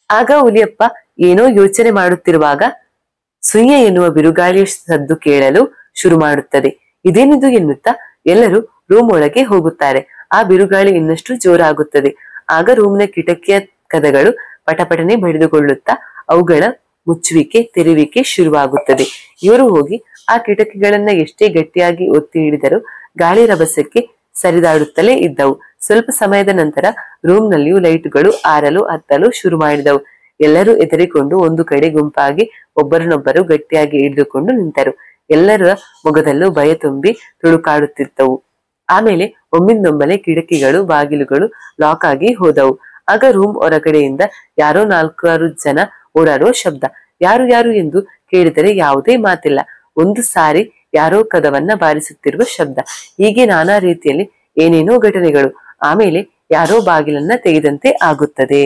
ಆಗ ಹುಲಿಯಪ್ಪ ಏನೋ ಯೋಚನೆ ಮಾಡುತ್ತಿರುವಾಗ ಸುಯ್ಯ ಎನ್ನುವ ಬಿರುಗಾಳಿಯ ಸದ್ದು ಕೇಳಲು ಶುರು ಮಾಡುತ್ತದೆ. ಇದೇನಿದು ಎನ್ನುತ್ತಾ ಎಲ್ಲರೂ ರೂಮ್ ಒಳಗೆ ಹೋಗುತ್ತಾರೆ. ಆ ಬಿರುಗಾಳಿ ಇನ್ನಷ್ಟು ಜೋರಾಗುತ್ತದೆ. ಆಗ ರೂಮ್ನ ಕಿಟಕಿಯ ಕದಗಳು ಪಟಪಟನೆ ಬಡಿದುಕೊಳ್ಳುತ್ತಾ ಅವುಗಳ ಮುಚ್ಚುವಿಕೆ ತೆರೆಯುವಿಕೆ ಶುರುವಾಗುತ್ತದೆ. ಇವರು ಹೋಗಿ ಆ ಕಿಟಕಿಗಳನ್ನ ಎಷ್ಟೇ ಗಟ್ಟಿಯಾಗಿ ಒತ್ತಿ ಹಿಡಿದರೂ ಗಾಳಿ ರಭಸಕ್ಕೆ ಸರಿದಾಡುತ್ತಲೇ ಇದ್ದವು. ಸ್ವಲ್ಪ ಸಮಯದ ನಂತರ ರೂಮ್ ನಲ್ಲಿಯೂ ಲೈಟುಗಳು ಆರಲು ಹತ್ತಲು ಶುರು ಮಾಡಿದವು. ಎಲ್ಲರೂ ಎದರಿಕೊಂಡು ಒಂದು ಕಡೆ ಗುಂಪಾಗಿ ಒಬ್ಬರನ್ನೊಬ್ಬರು ಗಟ್ಟಿಯಾಗಿ ಹಿಡಿದುಕೊಂಡು ನಿಂತರು. ಎಲ್ಲರ ಮೊಗದಲ್ಲೂ ಭಯ ತುಂಬಿ ತುಳುಕಾಡುತ್ತಿದ್ದವು. ಆಮೇಲೆ ಒಮ್ಮಿಂದೊಮ್ಮೆಲೆ ಕಿಟಕಿಗಳು ಬಾಗಿಲುಗಳು ಲಾಕ್ ಆಗಿ ಹೋದವು. ಆಗ ರೂಮ್ ಹೊರಗಡೆಯಿಂದ ಯಾರೋ 4-6 ಜನ ಓಡಾಡುವ ಶಬ್ದ. ಯಾರು ಯಾರು ಎಂದು ಕೇಳಿದರೆ ಯಾವುದೇ ಮಾತಿಲ್ಲ. ಒಂದು ಸಾರಿ ಯಾರೋ ಕದವನ್ನ ಬಾರಿಸುತ್ತಿರುವ ಶಬ್ದ. ಹೀಗೆ ನಾನಾ ರೀತಿಯಲ್ಲಿ ಏನೇನೋ ಘಟನೆಗಳು. ಆಮೇಲೆ ಯಾರೋ ಬಾಗಿಲನ್ನ ತೆಗೆದಂತೆ ಆಗುತ್ತದೆ.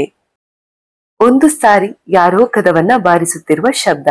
ಒಂದು ಸಾರಿ ಯಾರೋ ಕದವನ್ನ ಬಾರಿಸುತ್ತಿರುವ ಶಬ್ದ.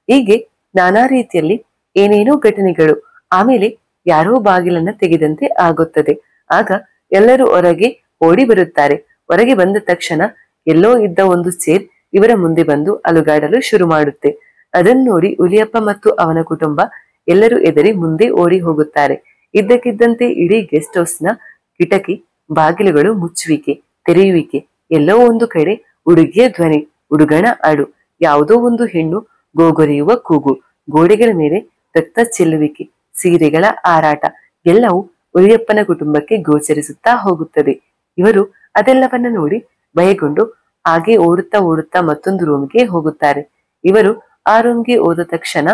ಹೀಗೆ ನಾನಾ ರೀತಿಯಲ್ಲಿ ಏನೇನೋ ಘಟನೆಗಳು. ಆಮೇಲೆ ಯಾರೋ ಬಾಗಿಲನ್ನ ತೆಗೆದಂತೆ ಆಗುತ್ತದೆ. ಆಗ ಎಲ್ಲರೂ ಹೊರಗೆ ಓಡಿ ಬರುತ್ತಾರೆ. ಹೊರಗೆ ಬಂದ ತಕ್ಷಣ ಎಲ್ಲೋ ಇದ್ದ ಒಂದು ಚೇರ್ ಇವರ ಮುಂದೆ ಬಂದು ಅಲುಗಾಡಲು ಶುರು ಮಾಡುತ್ತೆ. ಅದನ್ನು ನೋಡಿ ಹುಲಿಯಪ್ಪ ಮತ್ತು ಅವನ ಕುಟುಂಬ ಎಲ್ಲರೂ ಎದರಿ ಮುಂದೆ ಓಡಿ ಹೋಗುತ್ತಾರೆ. ಇದ್ದಕ್ಕಿದ್ದಂತೆ ಇಡೀ ಗೆಸ್ಟ್ ಹೌಸ್ನ ಕಿಟಕಿ ಬಾಗಿಲುಗಳು ಮುಚ್ಚುವಿಕೆ ತೆರೆಯುವಿಕೆ. ಎಲ್ಲೋ ಒಂದು ಕಡೆ ಹುಡುಗಿಯ ಧ್ವನಿ, ಹುಡುಗನ ಅಳು, ಯಾವುದೋ ಒಂದು ಹೆಣ್ಣು ಗೋಗೊರೆಯುವ ಕೂಗು, ಗೋಡೆಗಳ ಮೇಲೆ ರಕ್ತ ಚೆಲ್ಲುವಿಕೆ, ಸೀರೆಗಳ ಹಾರಾಟ ಎಲ್ಲವೂ ಹುಲಿಯಪ್ಪನ ಕುಟುಂಬಕ್ಕೆ ಗೋಚರಿಸುತ್ತಾ ಹೋಗುತ್ತದೆ. ಇವರು ಅದೆಲ್ಲವನ್ನ ನೋಡಿ ಭಯಗೊಂಡು ಹಾಗೆ ಓಡುತ್ತಾ ಮತ್ತೊಂದು ರೂಮ್ಗೆ ಹೋಗುತ್ತಾರೆ. ಇವರು ಆ ರೂಮ್ಗೆ ಹೋದ ತಕ್ಷಣ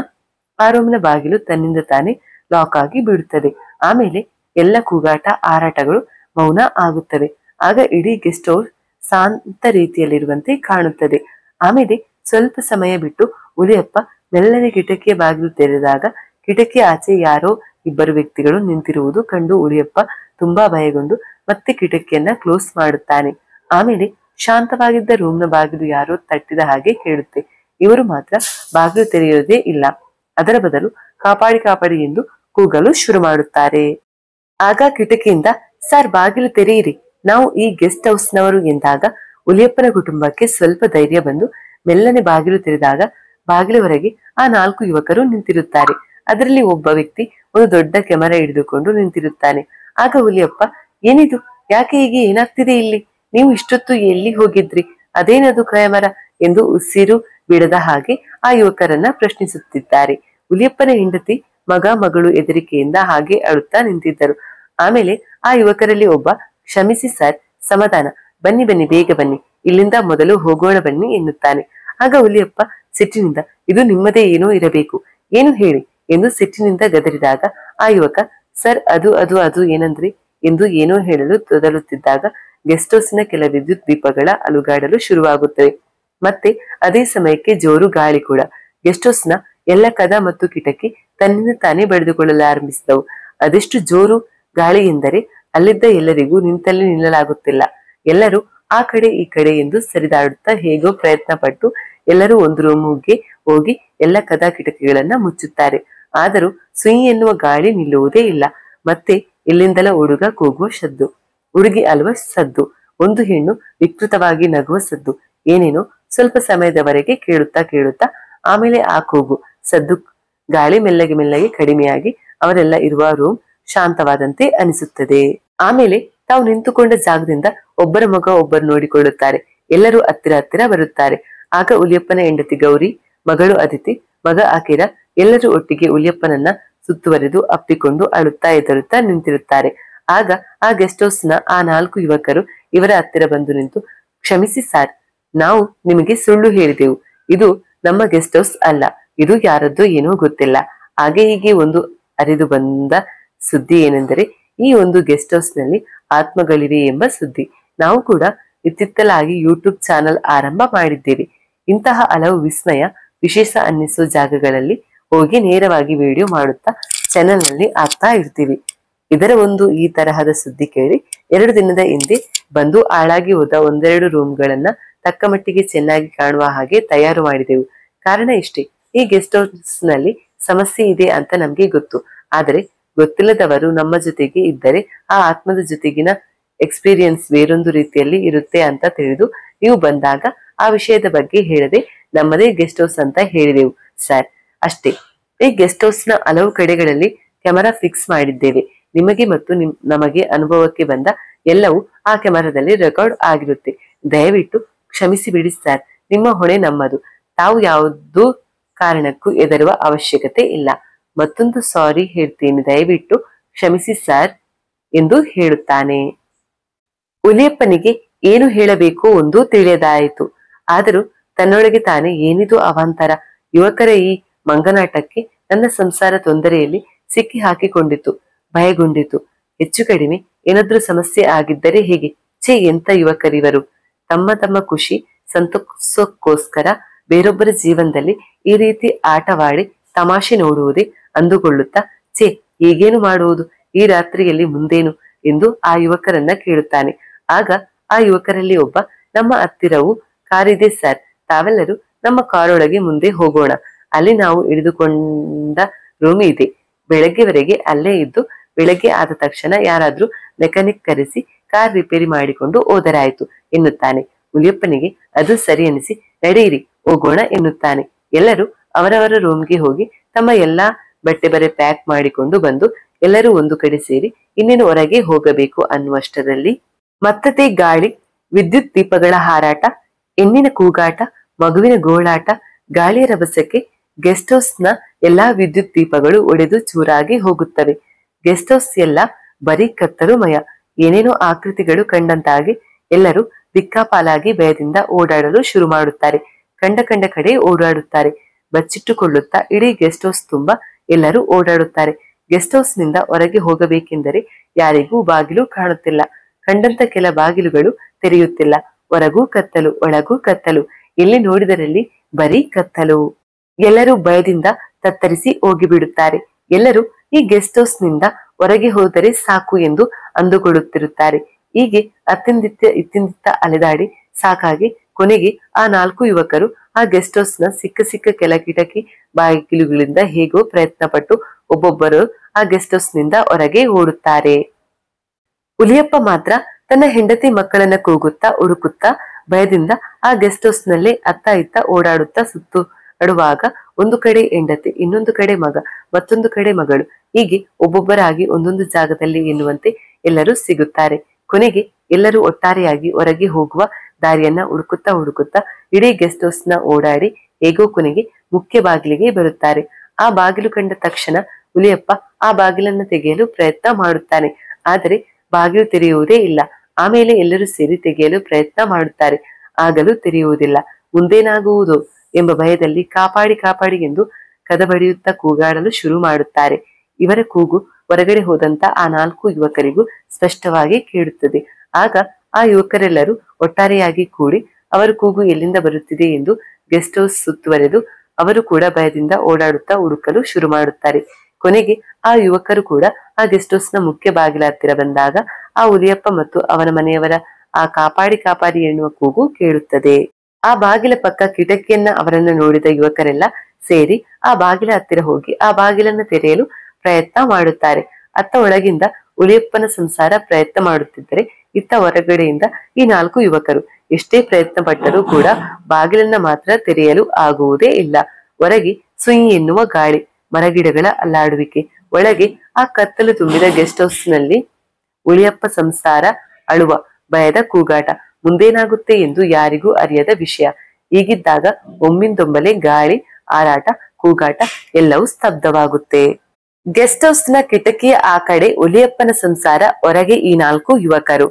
ಆ ರೂಮ್ನ ಬಾಗಿಲು ತನ್ನಿಂದ ತಾನೇ ಲಾಕ್ ಆಗಿ ಬಿಡುತ್ತದೆ. ಆಮೇಲೆ ಎಲ್ಲ ಕೂಗಾಟ ಹಾರಾಟಗಳು ಮೌನ ಆಗುತ್ತವೆ. ಆಗ ಇಡೀ ಗೆಸ್ಟ್ ಹೌಸ್ ಶಾಂತ ರೀತಿಯಲ್ಲಿರುವಂತೆ ಕಾಣುತ್ತದೆ. ಆಮೇಲೆ ಸ್ವಲ್ಪ ಸಮಯ ಬಿಟ್ಟು ಹುಲಿಯಪ್ಪ ಮೆಲ್ಲನೆ ಕಿಟಕಿಯ ಬಾಗಿಲು ತೆರೆದಾಗ ಕಿಟಕಿ ಆಚೆ ಯಾರೋ 2 ವ್ಯಕ್ತಿಗಳು ನಿಂತಿರುವುದು ಕಂಡು ಹುಲಿಯಪ್ಪ ತುಂಬಾ ಭಯಗೊಂಡು ಮತ್ತೆ ಕಿಟಕಿಯನ್ನ ಕ್ಲೋಸ್ ಮಾಡುತ್ತಾನೆ. ಆಮೇಲೆ ಶಾಂತವಾಗಿದ್ದ ರೂಮ್ನ ಬಾಗಿಲು ಯಾರೋ ತಟ್ಟಿದ ಹಾಗೆ ಕೇಳುತ್ತೆ. ಇವರು ಮಾತ್ರ ಬಾಗಿಲು ತೆರೆಯುವುದೇ ಇಲ್ಲ. ಅದರ ಬದಲು ಕಾಪಾಡಿ ಕಾಪಾಡಿ ಎಂದು ಕೂಗಲು ಶುರು ಮಾಡುತ್ತಾರೆ. ಆಗ ಕಿಟಕಿಯಿಂದ, ಸರ್ ಬಾಗಿಲು ತೆರೆಯಿರಿ, ನಾವು ಈ ಗೆಸ್ಟ್ ಹೌಸ್ನವರು ಎಂದಾಗ ಹುಲಿಯಪ್ಪನ ಕುಟುಂಬಕ್ಕೆ ಸ್ವಲ್ಪ ಧೈರ್ಯ ಬಂದು ಮೆಲ್ಲನೆ ಬಾಗಿಲು ತೆರೆದಾಗ ಬಾಗಿಲು ಹೊರಗೆ ಆ 4 ಯುವಕರು ನಿಂತಿರುತ್ತಾರೆ. ಅದರಲ್ಲಿ ಒಬ್ಬ ವ್ಯಕ್ತಿ ಒಂದು ದೊಡ್ಡ ಕ್ಯಾಮೆರಾ ಹಿಡಿದುಕೊಂಡು ನಿಂತಿರುತ್ತಾನೆ. ಆಗ ಹುಲಿಯಪ್ಪ, ಏನಿದು, ಯಾಕೆ ಹೀಗೆ, ಏನಾಗ್ತಿದೆ ಇಲ್ಲಿ, ನೀವು ಇಷ್ಟೊತ್ತು ಎಲ್ಲಿ ಹೋಗಿದ್ರಿ, ಅದೇನದು ಕ್ಯಾಮೆರಾ ಎಂದು ಉಸಿರು ಬಿಡದ ಹಾಗೆ ಆ ಯುವಕರನ್ನ ಪ್ರಶ್ನಿಸುತ್ತಿದ್ದಾರೆ. ಹುಲಿಯಪ್ಪನ ಹೆಂಡತಿ, ಮಗ, ಮಗಳು ಹೆದರಿಕೆಯಿಂದ ಹಾಗೆ ಅಳುತ್ತಾ ನಿಂತಿದ್ದರು. ಆಮೇಲೆ ಆ ಯುವಕರಲ್ಲಿ ಒಬ್ಬ, ಕ್ಷಮಿಸಿ ಸರ್, ಸಮಾಧಾನ, ಬನ್ನಿ ಬನ್ನಿ, ಬೇಗ ಬನ್ನಿ, ಇಲ್ಲಿಂದ ಮೊದಲು ಹೋಗೋಣ ಬನ್ನಿ ಎನ್ನುತ್ತಾನೆ. ಆಗ ಹುಲಿಯಪ್ಪ ಸಿಟ್ಟಿನಿಂದ, ಇದು ನಿಮ್ಮದೇ ಏನೋ ಇರಬೇಕು, ಏನು ಹೇಳಿ ಎಂದು ಸಿಟ್ಟಿನಿಂದ ಗದರಿದಾಗ ಆ ಯುವಕ, ಸರ್ ಅದು ಅದು ಅದು ಏನಂದ್ರಿ ಎಂದು ಏನೋ ಹೇಳಲು ತೊದಲುತ್ತಿದ್ದಾಗ ಗೆಸ್ಟ್ ಹೌಸಿನ ಕೆಲ ವಿದ್ಯುತ್ ದೀಪಗಳ ಅಲುಗಾಡಲು ಶುರುವಾಗುತ್ತವೆ. ಮತ್ತೆ ಅದೇ ಸಮಯಕ್ಕೆ ಜೋರು ಗಾಳಿ ಕೂಡ. ಗೆಸ್ಟ್ ಹೌಸ್ನ ಎಲ್ಲ ಕದ ಮತ್ತು ಕಿಟಕಿ ತನ್ನಿಂದ ತಾನೇ ಬಡಿದುಕೊಳ್ಳಲಾರಂಭಿಸಿದವು. ಅದೆಷ್ಟು ಜೋರು ಗಾಳಿ ಎಂದರೆ ಅಲ್ಲಿದ್ದ ಎಲ್ಲರಿಗೂ ನಿಂತಲ್ಲಿ ನಿಲ್ಲಲಾಗುತ್ತಿಲ್ಲ. ಎಲ್ಲರೂ ಆ ಕಡೆ ಈ ಕಡೆ ಎಂದು ಸರಿದಾಡುತ್ತಾ ಹೇಗೋ ಪ್ರಯತ್ನ ಪಟ್ಟು ಎಲ್ಲರೂ ಒಂದು ರೂಮಿಗೆ ಹೋಗಿ ಎಲ್ಲ ಕದ ಕಿಟಕಿಗಳನ್ನ ಮುಚ್ಚುತ್ತಾರೆ. ಆದರೂ ಸುಯಿ ಎನ್ನುವ ಗಾಳಿ ನಿಲ್ಲುವುದೇ ಇಲ್ಲ. ಮತ್ತೆ ಇಲ್ಲಿಂದಲ ಹುಡುಗ ಕೂಗುವ ಸದ್ದು, ಹುಡುಗಿ ಅಲ್ವ ಸದ್ದು, ಒಂದು ಹೆಣ್ಣು ವಿಕೃತವಾಗಿ ನಗುವ ಸದ್ದು, ಏನೇನೋ ಸ್ವಲ್ಪ ಸಮಯದವರೆಗೆ ಕೇಳುತ್ತಾ ಕೇಳುತ್ತಾ ಆಮೇಲೆ ಆ ಕೂಗು ಸದ್ದು ಗಾಳಿ ಮೆಲ್ಲಗೆ ಮೆಲ್ಲಗೆ ಕಡಿಮೆಯಾಗಿ ಅವರೆಲ್ಲ ಇರುವ ರೂಮ್ ಶಾಂತವಾದಂತೆ ಅನಿಸುತ್ತದೆ. ಆಮೇಲೆ ತಾವು ನಿಂತುಕೊಂಡ ಜಾಗದಿಂದ ಒಬ್ಬರ ಮುಖ ಒಬ್ಬರು ನೋಡಿಕೊಳ್ಳುತ್ತಾರೆ. ಎಲ್ಲರೂ ಹತ್ತಿರ ಹತ್ತಿರ ಬರುತ್ತಾರೆ. ಆಗ ಹುಲಿಯಪ್ಪನ ಹೆಂಡತಿ ಗೌರಿ, ಮಗಳು ಅದಿತಿ, ಮಗ ಆಕಿರ ಎಲ್ಲರೂ ಒಟ್ಟಿಗೆ ಹುಲಿಯಪ್ಪನನ್ನ ಸುತ್ತುವರೆದು ಅಪ್ಪಿಕೊಂಡು ಅಳುತ್ತಾ ಎದರುತ್ತಾ ನಿಂತಿರುತ್ತಾರೆ. ಆಗ ಆ ಗೆಸ್ಟ್ ಹೌಸ್ನ ಆ 4 ಯುವಕರು ಇವರ ಹತ್ತಿರ ಬಂದು ನಿಂತು, ಕ್ಷಮಿಸಿ ಸಾರ್, ನಾವು ನಿಮಗೆ ಸುಳ್ಳು ಹೇಳಿದೆವು, ಇದು ನಮ್ಮ ಗೆಸ್ಟ್ ಹೌಸ್ ಅಲ್ಲ, ಇದು ಯಾರದ್ದೋ ಏನೋ ಗೊತ್ತಿಲ್ಲ. ಹಾಗೆ ಹೀಗೆ ಒಂದು ಅರಿದು ಬಂದ ಸುದ್ದಿ ಏನೆಂದರೆ ಈ ಒಂದು ಗೆಸ್ಟ್ ಹೌಸ್ ನಲ್ಲಿ ಆತ್ಮಗಳಿವೆ ಎಂಬ ಸುದ್ದಿ. ನಾವು ಕೂಡ ಇತ್ತಿತ್ತಲಾಗಿ ಯೂಟ್ಯೂಬ್ ಚಾನಲ್ ಆರಂಭ ಮಾಡಿದ್ದೇವೆ. ಇಂತಹ ಹಲವು ವಿಸ್ಮಯ ವಿಶೇಷ ಅನ್ನಿಸುವ ಜಾಗಗಳಲ್ಲಿ ಹೋಗಿ ನೇರವಾಗಿ ವಿಡಿಯೋ ಮಾಡುತ್ತಾ ಚಾನೆಲ್ ನಲ್ಲಿ ಆಗ್ತಾ ಇರ್ತೀವಿ. ಇದರ ಒಂದು ಈ ತರಹದ ಸುದ್ದಿ ಕೇಳಿ 2 ದಿನದ ಹಿಂದೆ ಬಂದು ಹಾಳಾಗಿ ಹೋದ ಒಂದೆರಡು ರೂಮ್ಗಳನ್ನ ತಕ್ಕ ಮಟ್ಟಿಗೆ ಚೆನ್ನಾಗಿ ಕಾಣುವ ಹಾಗೆ ತಯಾರು ಮಾಡಿದೆವು. ಕಾರಣ ಇಷ್ಟೇ, ಈ ಗೆಸ್ಟ್ ಹೌಸ್ ನಲ್ಲಿ ಸಮಸ್ಯೆ ಇದೆ ಅಂತ ನಮ್ಗೆ ಗೊತ್ತು. ಆದರೆ ಗೊತ್ತಿಲ್ಲದವರು ನಮ್ಮ ಜೊತೆಗೆ ಇದ್ದರೆ ಆ ಆತ್ಮದ ಜೊತೆಗಿನ ಎಕ್ಸ್ಪೀರಿಯನ್ಸ್ ಬೇರೊಂದು ರೀತಿಯಲ್ಲಿ ಇರುತ್ತೆ ಅಂತ ತಿಳಿದು ನೀವು ಬಂದಾಗ ಆ ವಿಷಯದ ಬಗ್ಗೆ ಹೇಳದೆ ನಮ್ಮದೇ ಗೆಸ್ಟ್ ಹೌಸ್ ಅಂತ ಹೇಳಿದೆವು ಸರ್, ಅಷ್ಟೇ. ಈ ಗೆಸ್ಟ್ ಹೌಸ್ ನ ಹಲವು ಕಡೆಗಳಲ್ಲಿ ಕ್ಯಾಮೆರಾ ಫಿಕ್ಸ್ ಮಾಡಿದ್ದೇವೆ. ನಿಮಗೆ ಮತ್ತು ನಮಗೆ ಅನುಭವಕ್ಕೆ ಬಂದ ಎಲ್ಲವೂ ಆ ಕ್ಯಾಮೆರಾದಲ್ಲಿ ರೆಕಾರ್ಡ್ ಆಗಿರುತ್ತೆ. ದಯವಿಟ್ಟು ಕ್ಷಮಿಸಿ ಬಿಡಿ ಸರ್, ನಿಮ್ಮ ಹೊಣೆ ನಮ್ಮದು. ತಾವು ಯಾವುದೂ ಕಾರಣಕ್ಕೂ ಹೆದರುವ ಅವಶ್ಯಕತೆ ಇಲ್ಲ. ಮತ್ತೊಂದು ಸಾರಿ ಹೇಳ್ತೀನಿ, ದಯವಿಟ್ಟು ಕ್ಷಮಿಸಿ ಸರ್ ಎಂದು ಹೇಳುತ್ತಾನೆ. ಹುಲಿಯಪ್ಪನಿಗೆ ಏನು ಹೇಳಬೇಕು ಒಂದು ತಿಳಿಯದಾಯಿತು. ಆದರೂ ತನ್ನೊಳಗೆ ತಾನೇ ಏನಿದು ಅವಾಂತರ, ಯುವಕರ ಈ ಮಂಗನಾಟಕ್ಕೆ ನನ್ನ ಸಂಸಾರ ತೊಂದರೆಯಲ್ಲಿ ಸಿಕ್ಕಿ ಹಾಕಿಕೊಂಡಿತು, ಭಯಗೊಂಡಿತು. ಹೆಚ್ಚು ಕಡಿಮೆ ಏನಾದ್ರೂ ಸಮಸ್ಯೆ ಆಗಿದ್ದರೆ ಹೇಗೆ? ಛೇ, ಎಂತ ಯುವಕರಿವರು, ತಮ್ಮ ತಮ್ಮ ಖುಷಿ ಸಂತೋಷಕ್ಕೋಸ್ಕರ ಬೇರೊಬ್ಬರ ಜೀವನದಲ್ಲಿ ಈ ರೀತಿ ಆಟವಾಡಿ ತಮಾಷೆ ನೋಡುವುದೇ ಅಂದುಕೊಳ್ಳುತ್ತಾ, ಛೇ, ಹೀಗೇನು ಮಾಡುವುದು, ಈ ರಾತ್ರಿಯಲ್ಲಿ ಮುಂದೇನು ಎಂದು ಆ ಯುವಕರನ್ನ ಕೇಳುತ್ತಾನೆ. ಆಗ ಆ ಯುವಕರಲ್ಲಿ ಒಬ್ಬ, ನಮ್ಮ ಹತ್ತಿರವೂ ಕಾರಿದೆ ಸರ್, ತಾವೆಲ್ಲರೂ ನಮ್ಮ ಕಾರೊಳಗೆ ಮುಂದೆ ಹೋಗೋಣ, ಅಲ್ಲಿ ನಾವು ಹಿಡಿದುಕೊಂಡ ರೂಮ್ ಇದೆ, ಬೆಳಗ್ಗೆವರೆಗೆ ಅಲ್ಲೇ ಇದ್ದು ಬೆಳಗ್ಗೆ ಆದ ತಕ್ಷಣ ಯಾರಾದ್ರೂ ಮೆಕ್ಯಾನಿಕ್ ಕರೆಸಿ ಕಾರ್ ರಿಪೇರಿ ಮಾಡಿಕೊಂಡು ಹೋದರಾಯ್ತು ಎನ್ನುತ್ತಾನೆ. ಹುಲಿಯಪ್ಪನಿಗೆ ಅದು ಸರಿ ಅನಿಸಿ, ನಡೆಯಿರಿ ಹೋಗೋಣ ಎನ್ನುತ್ತಾನೆ. ಎಲ್ಲರೂ ಅವರವರ ರೂಮ್ಗೆ ಹೋಗಿ ತಮ್ಮ ಎಲ್ಲಾ ಬಟ್ಟೆ ಬರೆ ಪ್ಯಾಕ್ ಮಾಡಿಕೊಂಡು ಬಂದು ಎಲ್ಲರೂ ಒಂದು ಕಡೆ ಸೇರಿ ಇನ್ನೇನು ಹೊರಗೆ ಹೋಗಬೇಕು ಅನ್ನುವಷ್ಟರಲ್ಲಿ ಮತ್ತದೇ ಗಾಳಿ, ವಿದ್ಯುತ್ ದೀಪಗಳ ಹಾರಾಟ, ಹೆಣ್ಣಿನ ಕೂಗಾಟ, ಮಗುವಿನ ಗೋಳಾಟ, ಗಾಳಿಯ ರಭಸಕ್ಕೆ ಗೆಸ್ಟ್ ಹೌಸ್ ನ ಎಲ್ಲಾ ವಿದ್ಯುತ್ ದೀಪಗಳು ಒಡೆದು ಚೂರಾಗಿ ಹೋಗುತ್ತವೆ. ಗೆಸ್ಟ್ ಹೌಸ್ ಎಲ್ಲ ಬರೀ ಕತ್ತಲುಮಯ. ಏನೇನೋ ಆಕೃತಿಗಳು ಕಂಡಂತಾಗಿ ಎಲ್ಲರೂ ದಿಕ್ಕಾಪಾಲಾಗಿ ಭಯದಿಂದ ಓಡಾಡಲು ಶುರು ಮಾಡುತ್ತಾರೆ. ಕಂಡ ಕಡೆ ಓಡಾಡುತ್ತಾರೆ. ಬಚ್ಚಿಟ್ಟುಕೊಳ್ಳುತ್ತಾ ಇಡೀ ಗೆಸ್ಟ್ ಹೌಸ್ ತುಂಬಾ ಎಲ್ಲರೂ ಓಡಾಡುತ್ತಾರೆ. ಗೆಸ್ಟ್ ಹೌಸ್ ನಿಂದ ಹೊರಗೆ ಹೋಗಬೇಕೆಂದರೆ ಯಾರಿಗೂ ಬಾಗಿಲು ಕಾಣುತ್ತಿಲ್ಲ. ಕಂಡಂತ ಕೆಲ ಬಾಗಿಲುಗಳು ತೆರೆಯುತ್ತಿಲ್ಲ. ಹೊರಗೂ ಕತ್ತಲು, ಒಳಗೂ ಕತ್ತಲು, ಎಲ್ಲಿ ನೋಡಿದರಲ್ಲಿ ಬರೀ ಕತ್ತಲು. ಎಲ್ಲರೂ ಭಯದಿಂದ ತತ್ತರಿಸಿ ಹೋಗಿಬಿಡುತ್ತಾರೆ. ಎಲ್ಲರೂ ಈ ಗೆಸ್ಟ್ ಹೌಸ್ ನಿಂದ ಹೊರಗೆ ಹೋದರೆ ಸಾಕು ಎಂದು ಅಂದುಕೊಳ್ಳುತ್ತಿರುತ್ತಾರೆ. ಹೀಗೆ ಇತ್ತಿಂದಿತ್ತ ಅಲೆದಾಡಿ ಸಾಕಾಗಿ ಕೊನೆಗೆ ಆ 4 ಯುವಕರು ಆ ಗೆಸ್ಟ್ ಹೌಸ್ ನ ಸಿಕ್ಕ ಸಿಕ್ಕ ಕೆಲ ಕಿಟಕಿ ಬಾಗಿಲುಗಳಿಂದ ಹೇಗೋ ಪ್ರಯತ್ನ ಪಟ್ಟು ಒಬ್ಬೊಬ್ಬರು ಆ ಗೆಸ್ಟ್ ಹೌಸ್ ನಿಂದ ಹೊರಗೆ ಓಡುತ್ತಾರೆ. ಹುಲಿಯಪ್ಪ ಮಾತ್ರ ತನ್ನ ಹೆಂಡತಿ ಮಕ್ಕಳನ್ನ ಕೂಗುತ್ತಾ ಹುಡುಕುತ್ತಾ ಭಯದಿಂದ ಆ ಗೆಸ್ಟ್ ಹೌಸ್ ನಲ್ಲೇ ಅತ್ತ ಇತ್ತ ಓಡಾಡುತ್ತಾ ಸುತ್ತುಡುವಾಗ ಒಂದು ಕಡೆ ಹೆಂಡತಿ, ಇನ್ನೊಂದು ಕಡೆ ಮಗ, ಮತ್ತೊಂದು ಕಡೆ ಮಗಳು, ಹೀಗೆ ಒಬ್ಬೊಬ್ಬರಾಗಿ ಒಂದೊಂದು ಜಾಗದಲ್ಲಿ ಎನ್ನುವಂತೆ ಎಲ್ಲರೂ ಸಿಗುತ್ತಾರೆ. ಕೊನೆಗೆ ಎಲ್ಲರೂ ಒಟ್ಟಾರೆಯಾಗಿ ಹೊರಗೆ ಹೋಗುವ ದಾರಿಯನ್ನ ಹುಡುಕುತ್ತಾ ಹುಡುಕುತ್ತಾ ಇಡೀ ಗೆಸ್ಟ್ ಹೌಸ್ ನ ಓಡಾಡಿ ಹೇಗೋ ಕೊನೆಗೆ ಮುಖ್ಯ ಬಾಗಿಲಿಗೆ ಬರುತ್ತಾರೆ. ಆ ಬಾಗಿಲು ಕಂಡ ತಕ್ಷಣ ಹುಲಿಯಪ್ಪ ಆ ಬಾಗಿಲನ್ನ ತೆಗೆಯಲು ಪ್ರಯತ್ನ ಮಾಡುತ್ತಾನೆ. ಆದರೆ ಬಾಗಿಲು ತೆರೆಯುವುದೇ ಇಲ್ಲ. ಆಮೇಲೆ ಎಲ್ಲರೂ ಸೇರಿ ತೆಗೆಯಲು ಪ್ರಯತ್ನ ಮಾಡುತ್ತಾರೆ. ಆಗಲೂ ತೆರೆಯುವುದಿಲ್ಲ. ಮುಂದೇನಾಗುವುದು ಎಂಬ ಭಯದಲ್ಲಿ ಕಾಪಾಡಿ ಕಾಪಾಡಿ ಎಂದು ಕದಬಡಿಯುತ್ತಾ ಕೂಗಾಡಲು ಶುರು ಮಾಡುತ್ತಾರೆ. ಇವರ ಕೂಗು ಹೊರಗಡೆ ಹೋದಂತ ಆ 4 ಯುವಕರಿಗೂ ಸ್ಪಷ್ಟವಾಗಿ ಕೇಳುತ್ತದೆ. ಆಗ ಆ ಯುವಕರೆಲ್ಲರೂ ಒಟ್ಟಾರೆಯಾಗಿ ಕೂಡಿ ಅವರ ಕೂಗು ಎಲ್ಲಿಂದ ಬರುತ್ತಿದೆ ಎಂದು ಗೆಸ್ಟ್ ಹೌಸ್ ಸುತ್ತುವರೆದು ಅವರು ಕೂಡ ಭಯದಿಂದ ಓಡಾಡುತ್ತಾ ಹುಡುಕಲು ಶುರು ಮಾಡುತ್ತಾರೆ. ಕೊನೆಗೆ ಆ ಯುವಕರು ಕೂಡ ಆ ಗೆಸ್ಟ್ ಹೌಸ್ ನ ಮುಖ್ಯ ಬಾಗಿಲ ಹತ್ತಿರ ಬಂದಾಗ ಆ ಹುಲಿಯಪ್ಪ ಮತ್ತು ಅವನ ಮನೆಯವರ ಆ ಕಾಪಾಡಿ ಕಾಪಾಡಿ ಎನ್ನುವ ಕೂಗು ಕೇಳುತ್ತದೆ. ಆ ಬಾಗಿಲ ಪಕ್ಕ ಕಿಟಕಿಯನ್ನ ಅವರನ್ನ ನೋಡಿದ ಯುವಕರೆಲ್ಲ ಸೇರಿ ಆ ಬಾಗಿಲ ಹತ್ತಿರ ಹೋಗಿ ಆ ಬಾಗಿಲನ್ನ ತೆರೆಯಲು ಪ್ರಯತ್ನ ಮಾಡುತ್ತಾರೆ. ಅತ್ತ ಒಳಗಿಂದ ಹುಲಿಯಪ್ಪನ ಸಂಸಾರ ಪ್ರಯತ್ನ ಮಾಡುತ್ತಿದ್ದರೆ ಇತ್ತ ಹೊರಗಡೆಯಿಂದ ಈ 4 ಯುವಕರು ಎಷ್ಟೇ ಪ್ರಯತ್ನ ಪಟ್ಟರೂ ಕೂಡ ಬಾಗಿಲನ್ನ ಮಾತ್ರ ತೆರೆಯಲು ಆಗುವುದೇ ಇಲ್ಲ. ಹೊರಗೆ ಸುಯಿ ಎನ್ನುವ ಗಾಳಿ, ಮರಗಿಡಗಳ ಅಲ್ಲಾಡುವಿಕೆ, ಒಳಗೆ ಆ ಕತ್ತಲು ತುಂಬಿದ ಗೆಸ್ಟ್ ಹೌಸ್ ನಲ್ಲಿ ಹುಲಿಯಪ್ಪ ಸಂಸಾರ ಅಳುವ, ಭಯದ ಕೂಗಾಟ, ಮುಂದೇನಾಗುತ್ತೆ ಎಂದು ಯಾರಿಗೂ ಅರಿಯದ ವಿಷಯ. ಹೀಗಿದ್ದಾಗ ಒಮ್ಮಿಂದೊಮ್ಮೆಲೆ ಗಾಳಿ, ಹಾರಾಟ, ಕೂಗಾಟ ಎಲ್ಲವೂ ಸ್ತಬ್ಧವಾಗುತ್ತೆ. ಗೆಸ್ಟ್ ಹೌಸ್ ನ ಕಿಟಕಿಯ ಆ ಕಡೆ ಹುಲಿಯಪ್ಪನ ಸಂಸಾರ, ಹೊರಗೆ ಈ 4 ಯುವಕರು.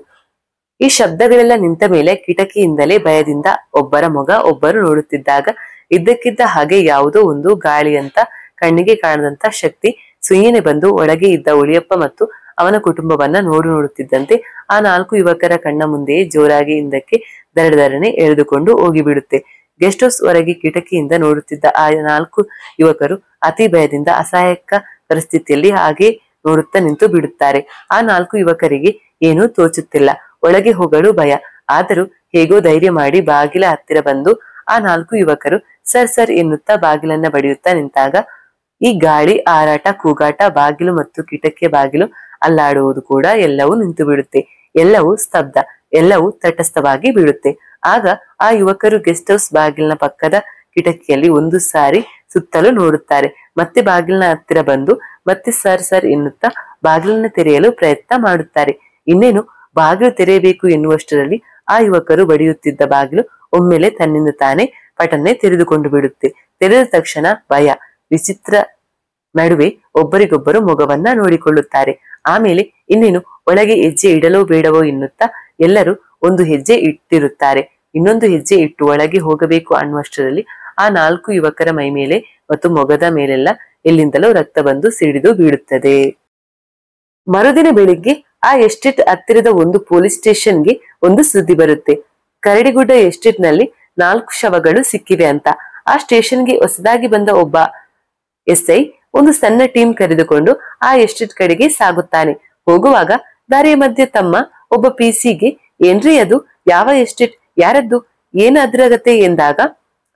ಈ ಶಬ್ದಗಳೆಲ್ಲ ನಿಂತ ಮೇಲೆ ಕಿಟಕಿಯಿಂದಲೇ ಭಯದಿಂದ ಒಬ್ಬರ ಮೊಗ ಒಬ್ಬರು ನೋಡುತ್ತಿದ್ದಾಗ ಇದ್ದಕ್ಕಿದ್ದ ಹಾಗೆ ಯಾವುದೋ ಒಂದು ಗಾಳಿ ಅಂತ ಕಣ್ಣಿಗೆ ಕಾಣದಂತ ಶಕ್ತಿ ಸುಯ್ಯನೆ ಬಂದು ಒಳಗೆ ಇದ್ದ ಹುಲಿಯಪ್ಪ ಮತ್ತು ಅವನ ಕುಟುಂಬವನ್ನ ನೋಡುತ್ತಿದ್ದಂತೆ ಆ 4 ಯುವಕರ ಕಣ್ಣ ಮುಂದೆಯೇ ಜೋರಾಗಿ ಹಿಂದಕ್ಕೆ ದರದರನೆ ಎಳೆದುಕೊಂಡು ಹೋಗಿಬಿಡುತ್ತೆ. ಗೆಸ್ಟ್ ಹೌಸ್ ಹೊರಗೆ ಕಿಟಕಿಯಿಂದ ನೋಡುತ್ತಿದ್ದ ಆ 4 ಯುವಕರು ಅತಿ ಭಯದಿಂದ ಅಸಹಾಯಕ ಪರಿಸ್ಥಿತಿಯಲ್ಲಿ ಹಾಗೆ ನೋಡುತ್ತಾ ನಿಂತು ಬಿಡುತ್ತಾರೆ. ಆ 4 ಯುವಕರಿಗೆ ಏನೂ ತೋಚುತ್ತಿಲ್ಲ. ಒಳಗೆ ಹೋಗಲು ಭಯ. ಆದರೂ ಹೇಗೋ ಧೈರ್ಯ ಮಾಡಿ ಬಾಗಿಲ ಹತ್ತಿರ ಬಂದು ಆ 4 ಯುವಕರು ಸರ್ ಸರ್ ಎನ್ನುತ್ತಾ ಬಾಗಿಲನ್ನ ಬಡಿಯುತ್ತಾ ನಿಂತಾಗ ಈ ಗಾಳಿ, ಹಾರಾಟ, ಕೂಗಾಟ, ಬಾಗಿಲು ಮತ್ತು ಕಿಟಕಿಯ ಬಾಗಿಲು ಅಲ್ಲಾಡುವುದು ಕೂಡ ಎಲ್ಲವೂ ನಿಂತು ಬಿಡುತ್ತೆ. ಎಲ್ಲವೂ ಸ್ತಬ್ಧ, ಎಲ್ಲವೂ ತಟಸ್ಥವಾಗಿ ಬಿಡುತ್ತೆ. ಆಗ ಆ ಯುವಕರು ಗೆಸ್ಟ್ ಹೌಸ್ ಬಾಗಿಲಿನ ಪಕ್ಕದ ಕಿಟಕಿಯಲ್ಲಿ ಒಂದು ಸಾರಿ ಸುತ್ತಲೂ ನೋಡುತ್ತಾರೆ. ಮತ್ತೆ ಬಾಗಿಲಿನ ಹತ್ತಿರ ಬಂದು ಮತ್ತೆ ಸರ್ ಸರ್ ಎನ್ನುತ್ತಾ ಬಾಗಿಲನ್ನ ತೆರೆಯಲು ಪ್ರಯತ್ನ ಮಾಡುತ್ತಾರೆ. ಇನ್ನೇನು ಬಾಗಿಲು ತೆರೆಯಬೇಕು ಎನ್ನುವಷ್ಟರಲ್ಲಿ ಆ ಯುವಕರು ಬಡಿಯುತ್ತಿದ್ದ ಬಾಗಿಲು ಒಮ್ಮೆಲೆ ತನ್ನಿಂದ ತಾನೇ ಪಟನ್ನೆ ತೆರೆದುಕೊಂಡು ಬಿಡುತ್ತೆ. ತೆರೆದ ತಕ್ಷಣ ಭಯ, ವಿಚಿತ್ರ ನಡುವೆ ಒಬ್ಬರಿಗೊಬ್ಬರು ಮೊಗವನ್ನ ನೋಡಿಕೊಳ್ಳುತ್ತಾರೆ. ಆಮೇಲೆ ಇನ್ನೇನು ಒಳಗೆ ಹೆಜ್ಜೆ ಇಡಲೋ ಬೇಡವೋ ಎನ್ನುತ್ತಾ ಎಲ್ಲರೂ ಒಂದು ಹೆಜ್ಜೆ ಇಟ್ಟಿರುತ್ತಾರೆ. ಇನ್ನೊಂದು ಹೆಜ್ಜೆ ಇಟ್ಟು ಒಳಗೆ ಹೋಗಬೇಕು ಅನ್ನುವಷ್ಟರಲ್ಲಿ ಆ 4 ಯುವಕರ ಮೈ ಮೇಲೆ ಮತ್ತು ಮೊಗದ ಮೇಲೆಲ್ಲ ಎಲ್ಲಿಂದಲೋ ರಕ್ತ ಬಂದು ಸಿಡಿದು ಬೀಳುತ್ತದೆ. ಮರುದಿನ ಬೆಳಿಗ್ಗೆ ಆ ಎಸ್ಟೇಟ್ ಹತ್ತಿರದ ಒಂದು ಪೊಲೀಸ್ ಸ್ಟೇಷನ್ಗೆ ಒಂದು ಸುದ್ದಿ ಬರುತ್ತೆ. ಕರಡಿಗುಡ್ಡ ಎಸ್ಟೇಟ್ ನಲ್ಲಿ 4 ಶವಗಳು ಸಿಕ್ಕಿವೆ ಅಂತ. ಆ ಸ್ಟೇಷನ್ಗೆ ಹೊಸದಾಗಿ ಬಂದ ಒಬ್ಬ ಎಸ್ಐ ಒಂದು ಸಣ್ಣ ಟೀಮ್ ಕರೆದುಕೊಂಡು ಆ ಎಸ್ಟೇಟ್ ಕಡೆಗೆ ಸಾಗುತ್ತಾನೆ. ಹೋಗುವಾಗ ದಾರಿಯ ಮಧ್ಯೆ ತಮ್ಮ ಒಬ್ಬ ಪಿಸಿಗೆ ಏನ್ರಿ ಅದು, ಯಾವ ಎಸ್ಟೇಟ್, ಯಾರದ್ದು, ಏನ್ ಅದ್ರಗತೆ ಎಂದಾಗ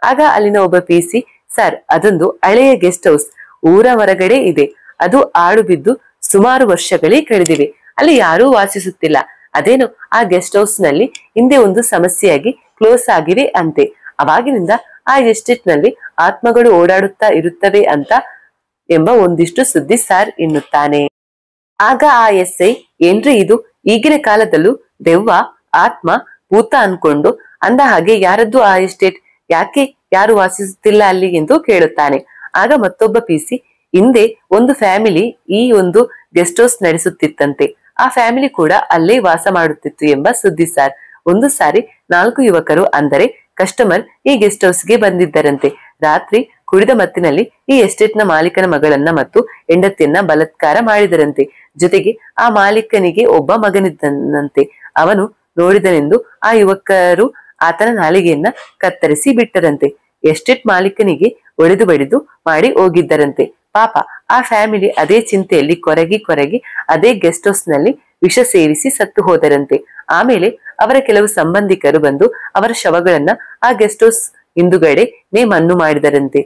ಆಗ ಅಲ್ಲಿನ ಒಬ್ಬ ಪಿಸಿ, ಸರ್ ಅದೊಂದು ಹಳೆಯ ಗೆಸ್ಟ್ ಹೌಸ್ ಊರ ಹೊರಗಡೆ ಇದೆ. ಅದು ಆಡು ಬಿದ್ದು ಸುಮಾರು ವರ್ಷಗಳೇ ಕಳೆದಿವೆ. ಅಲ್ಲಿ ಯಾರೂ ವಾಸಿಸುತ್ತಿಲ್ಲ. ಅದೇನು ಆ ಗೆಸ್ಟ್ ಹೌಸ್ ನಲ್ಲಿ ಹಿಂದೆ ಒಂದು ಸಮಸ್ಯೆಯಾಗಿ ಕ್ಲೋಸ್ ಆಗಿವೆ ಅಂತೆ. ಅವಾಗಿನಿಂದ ಆ ಎಸ್ಟೇಟ್ ನಲ್ಲಿ ಆತ್ಮಗಳು ಓಡಾಡುತ್ತಾ ಇರುತ್ತವೆ ಅಂತ ಎಂಬ ಒಂದಿಷ್ಟು ಸುದ್ದಿ ಸಾರ್ ಎನ್ನುತ್ತಾನೆ. ಆಗ ಆ ಎಸ್ಐ, ಏನ್ರಿ ಇದು, ಈಗಿನ ಕಾಲದಲ್ಲೂ ದೆವ್ವ, ಆತ್ಮ, ಭೂತ ಅನ್ಕೊಂಡು ಅಂದ ಹಾಗೆ ಯಾರದ್ದು ಆ ಎಸ್ಟೇಟ್, ಯಾಕೆ ಯಾರು ವಾಸಿಸುತ್ತಿಲ್ಲ ಅಲ್ಲಿ ಎಂದು ಕೇಳುತ್ತಾನೆ. ಆಗ ಮತ್ತೊಬ್ಬ ಪಿಸಿ, ಹಿಂದೆ ಒಂದು ಫ್ಯಾಮಿಲಿ ಈ ಒಂದು ಗೆಸ್ಟ್ ಹೌಸ್ ನಡೆಸುತ್ತಿತ್ತಂತೆ. ಆ ಫ್ಯಾಮಿಲಿ ಕೂಡ ಅಲ್ಲೇ ವಾಸ ಮಾಡುತ್ತಿತ್ತು ಎಂಬ ಸುದ್ದಿ ಸಾರ್. ಒಂದು ಸಾರಿ 4 ಯುವಕರು ಅಂದರೆ ಕಸ್ಟಮರ್ ಈ ಗೆಸ್ಟ್ ಹೌಸ್ಗೆ ಬಂದಿದ್ದರಂತೆ. ರಾತ್ರಿ ಕುಡಿದ ಮತ್ತಿನಲ್ಲಿ ಈ ಎಸ್ಟೇಟ್ ನ ಮಾಲೀಕನ ಮಗಳನ್ನ ಮತ್ತು ಹೆಂಡತಿಯನ್ನ ಬಲಾತ್ಕಾರ ಮಾಡಿದರಂತೆ. ಜೊತೆಗೆ ಆ ಮಾಲೀಕನಿಗೆ ಒಬ್ಬ ಮಗನಿದ್ದನಂತೆ. ಅವನು ನೋಡಿದನೆಂದು ಆ ಯುವಕರು ಆತನ ನಾಲಿಗೆಯನ್ನ ಕತ್ತರಿಸಿ ಬಿಟ್ಟರಂತೆ. ಎಸ್ಟೇಟ್ ಮಾಲೀಕನಿಗೆ ಒಡೆದು ಬಡಿದು ಮಾಡಿ ಹೋಗಿದ್ದರಂತೆ. ಪಾಪ ಆ ಫ್ಯಾಮಿಲಿ ಅದೇ ಚಿಂತೆಯಲ್ಲಿ ಕೊರಗಿ ಅದೇ ಗೆಸ್ಟ್ ಹೌಸ್ ನಲ್ಲಿ ವಿಷ ಸೇವಿಸಿ ಸತ್ತು ಹೋದರಂತೆ. ಆಮೇಲೆ ಅವರ ಕೆಲವು ಸಂಬಂಧಿಕರು ಬಂದು ಅವರ ಶವಗಳನ್ನ ಆ ಗೆಸ್ಟ್ ಹೌಸ್ ಹಿಂದುಗಡೆ ಮಣ್ಣು ಮಾಡಿದರಂತೆ.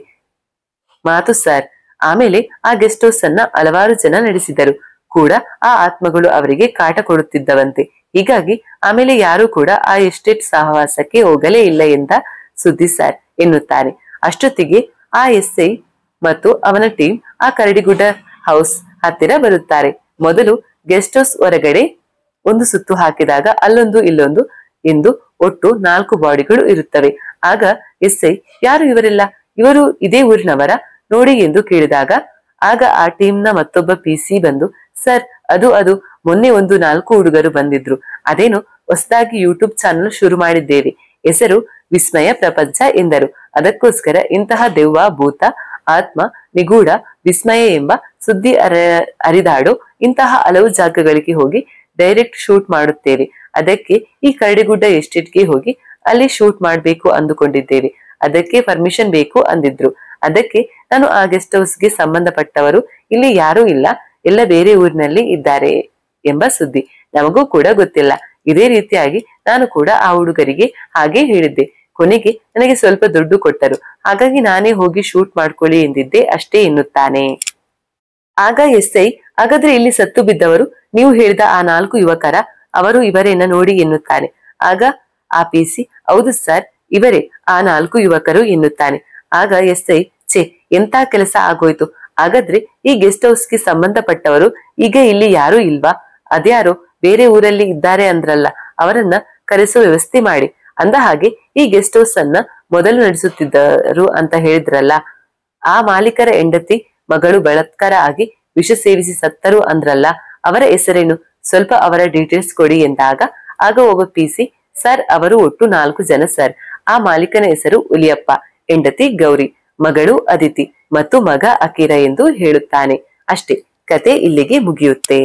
ಮಾತು ಸರ್. ಆಮೇಲೆ ಆ ಗೆಸ್ಟ್ ಹೌಸ್ ಅನ್ನ ಹಲವಾರು ಜನ ನಡೆಸಿದರು ಕೂಡ ಆ ಆತ್ಮಗಳು ಅವರಿಗೆ ಕಾಟ ಕೊಡುತ್ತಿದ್ದವಂತೆ. ಹೀಗಾಗಿ ಆಮೇಲೆ ಯಾರು ಕೂಡ ಆ ಎಸ್ಟೇಟ್ ಸಹವಾಸಕ್ಕೆ ಹೋಗಲೇ ಇಲ್ಲ ಎಂದ ಸುದ್ದಿ ಸರ್ ಎನ್ನುತ್ತಾನೆ. ಅಷ್ಟೊತ್ತಿಗೆ ಆ ಎಸ್ಐ ಮತ್ತು ಅವನ ಟೀಮ್ ಆ ಕರಡಿಗುಡ್ಡ ಹೌಸ್ ಹತ್ತಿರ ಬರುತ್ತಾರೆ. ಮೊದಲು ಗೆಸ್ಟ್ ಹೌಸ್ ಹೊರಗಡೆ ಒಂದು ಸುತ್ತು ಹಾಕಿದಾಗ ಅಲ್ಲೊಂದು ಇಲ್ಲೊಂದು ಎಂದು ಒಟ್ಟು 4 ಬಾಡಿಗಳು ಇರುತ್ತವೆ. ಆಗ ಎಸ್ಐ, ಯಾರು ಇವರೆಲ್ಲ? ಇವರು ಇದೇ ಊರಿನವರ ನೋಡಿ ಎಂದು ಕೇಳಿದಾಗ ಆಗ ಆ ಟೀಮ್ನ ಮತ್ತೊಬ್ಬ ಪಿಸಿ ಬಂದು, ಸರ್ ಅದು ಮೊನ್ನೆ ಒಂದು 4 ಹುಡುಗರು ಬಂದಿದ್ರು. ಅದೇನು ಹೊಸದಾಗಿ ಯೂಟ್ಯೂಬ್ ಚಾನಲ್ ಶುರು ಮಾಡಿದ್ದೇವೆ, ಹೆಸರು ವಿಸ್ಮಯ ಪ್ರಪಂಚ ಎಂದರು. ಅದಕ್ಕೋಸ್ಕರ ಇಂತಹ ದೆವ್ವ, ಭೂತ, ಆತ್ಮ, ನಿಗೂಢ, ವಿಸ್ಮಯ ಎಂಬ ಸುದ್ದಿ ಹರಿದಾಡೋ ಇಂತಹ ಹಲವು ಜಾಗಗಳಿಗೆ ಹೋಗಿ ಡೈರೆಕ್ಟ್ ಶೂಟ್ ಮಾಡುತ್ತೇವೆ. ಅದಕ್ಕೆ ಈ ಕರಡಿಗುಡ್ಡ ಎಸ್ಟೇಟ್ಗೆ ಹೋಗಿ ಅಲ್ಲಿ ಶೂಟ್ ಮಾಡ್ಬೇಕು ಅಂದುಕೊಂಡಿದ್ದೇವೆ. ಅದಕ್ಕೆ ಪರ್ಮಿಷನ್ ಬೇಕು ಅಂದಿದ್ರು. ಅದಕ್ಕೆ ನಾನು ಆ ಗೆಸ್ಟ್ ಹೌಸ್ಗೆ ಸಂಬಂಧಪಟ್ಟವರು ಇಲ್ಲಿ ಯಾರೂ ಇಲ್ಲ, ಎಲ್ಲ ಬೇರೆ ಊರಿನಲ್ಲಿ ಇದ್ದಾರೆ ಎಂಬ ಸುದ್ದಿ. ನಮಗೂ ಕೂಡ ಗೊತ್ತಿಲ್ಲ. ಇದೇ ರೀತಿಯಾಗಿ ನಾನು ಕೂಡ ಆ ಹುಡುಗರಿಗೆ ಹಾಗೆ ಹೇಳಿದ್ದೆ. ಕೊನೆಗೆ ನನಗೆ ಸ್ವಲ್ಪ ದುಡ್ಡು ಕೊಟ್ಟರು, ಹಾಗಾಗಿ ನಾನೇ ಹೋಗಿ ಶೂಟ್ ಮಾಡ್ಕೊಳ್ಳಿ ಎಂದಿದ್ದೆ ಅಷ್ಟೇ ಎನ್ನುತ್ತಾನೆ. ಆಗ ಎಸ್ಐ, ಹಾಗಾದ್ರೆ ಇಲ್ಲಿ ಸತ್ತು ಬಿದ್ದವರು ನೀವು ಹೇಳಿದ ಆ 4 ಯುವಕರ, ಅವರು ಇವರೇನ ನೋಡಿ ಎನ್ನುತ್ತಾನೆ. ಆಗ ಆ ಪಿಸಿ, ಹೌದು ಸರ್ ಇವರೇ ಆ 4 ಯುವಕರು ಎನ್ನುತ್ತಾನೆ. ಆಗ ಎಸ್ಐ, ಛೇ ಎಂತ ಕೆಲಸ ಆಗೋಯ್ತು. ಹಾಗಾದ್ರೆ ಈ ಗೆಸ್ಟ್ ಹೌಸ್ಗೆ ಸಂಬಂಧಪಟ್ಟವರು ಈಗ ಇಲ್ಲಿ ಯಾರು ಇಲ್ವಾ? ಅದ್ಯಾರೋ ಬೇರೆ ಊರಲ್ಲಿ ಇದ್ದಾರೆ ಅಂದ್ರಲ್ಲ, ಅವರನ್ನ ಕರೆಸೋ ವ್ಯವಸ್ಥೆ ಮಾಡಿ. ಅಂದ ಹಾಗೆ ಈ ಗೆಸ್ಟ್ ಹೌಸ್ ಅನ್ನ ಮೊದಲು ನಡೆಸುತ್ತಿದ್ದರು ಅಂತ ಹೇಳಿದ್ರಲ್ಲ, ಆ ಮಾಲೀಕರ ಹೆಂಡತಿ ಮಗಳು ಬಲಾತ್ಕಾರ ಆಗಿ ವಿಷ ಸೇವಿಸಿ ಸತ್ತರು ಅಂದ್ರಲ್ಲ, ಅವರ ಹೆಸರೇನು? ಸ್ವಲ್ಪ ಅವರ ಡೀಟೇಲ್ಸ್ ಕೊಡಿ ಎಂದಾಗ ಆಗ ಒಬ್ಬ ಪಿಸಿ, ಸರ್ ಅವರು ಒಟ್ಟು 4 ಜನ ಸರ್. ಆ ಮಾಲೀಕನ ಹೆಸರು ಹುಲಿಯಪ್ಪ, ಹೆಂಡತಿ ಗೌರಿ, ಮಗಳು ಅದಿತಿ ಮತ್ತು ಮಗ ಅಕಿರ ಎಂದು ಹೇಳುತ್ತಾನೆ. ಅಷ್ಟೇ, ಕತೆ ಇಲ್ಲಿಗೆ ಮುಗಿಯುತ್ತೆ.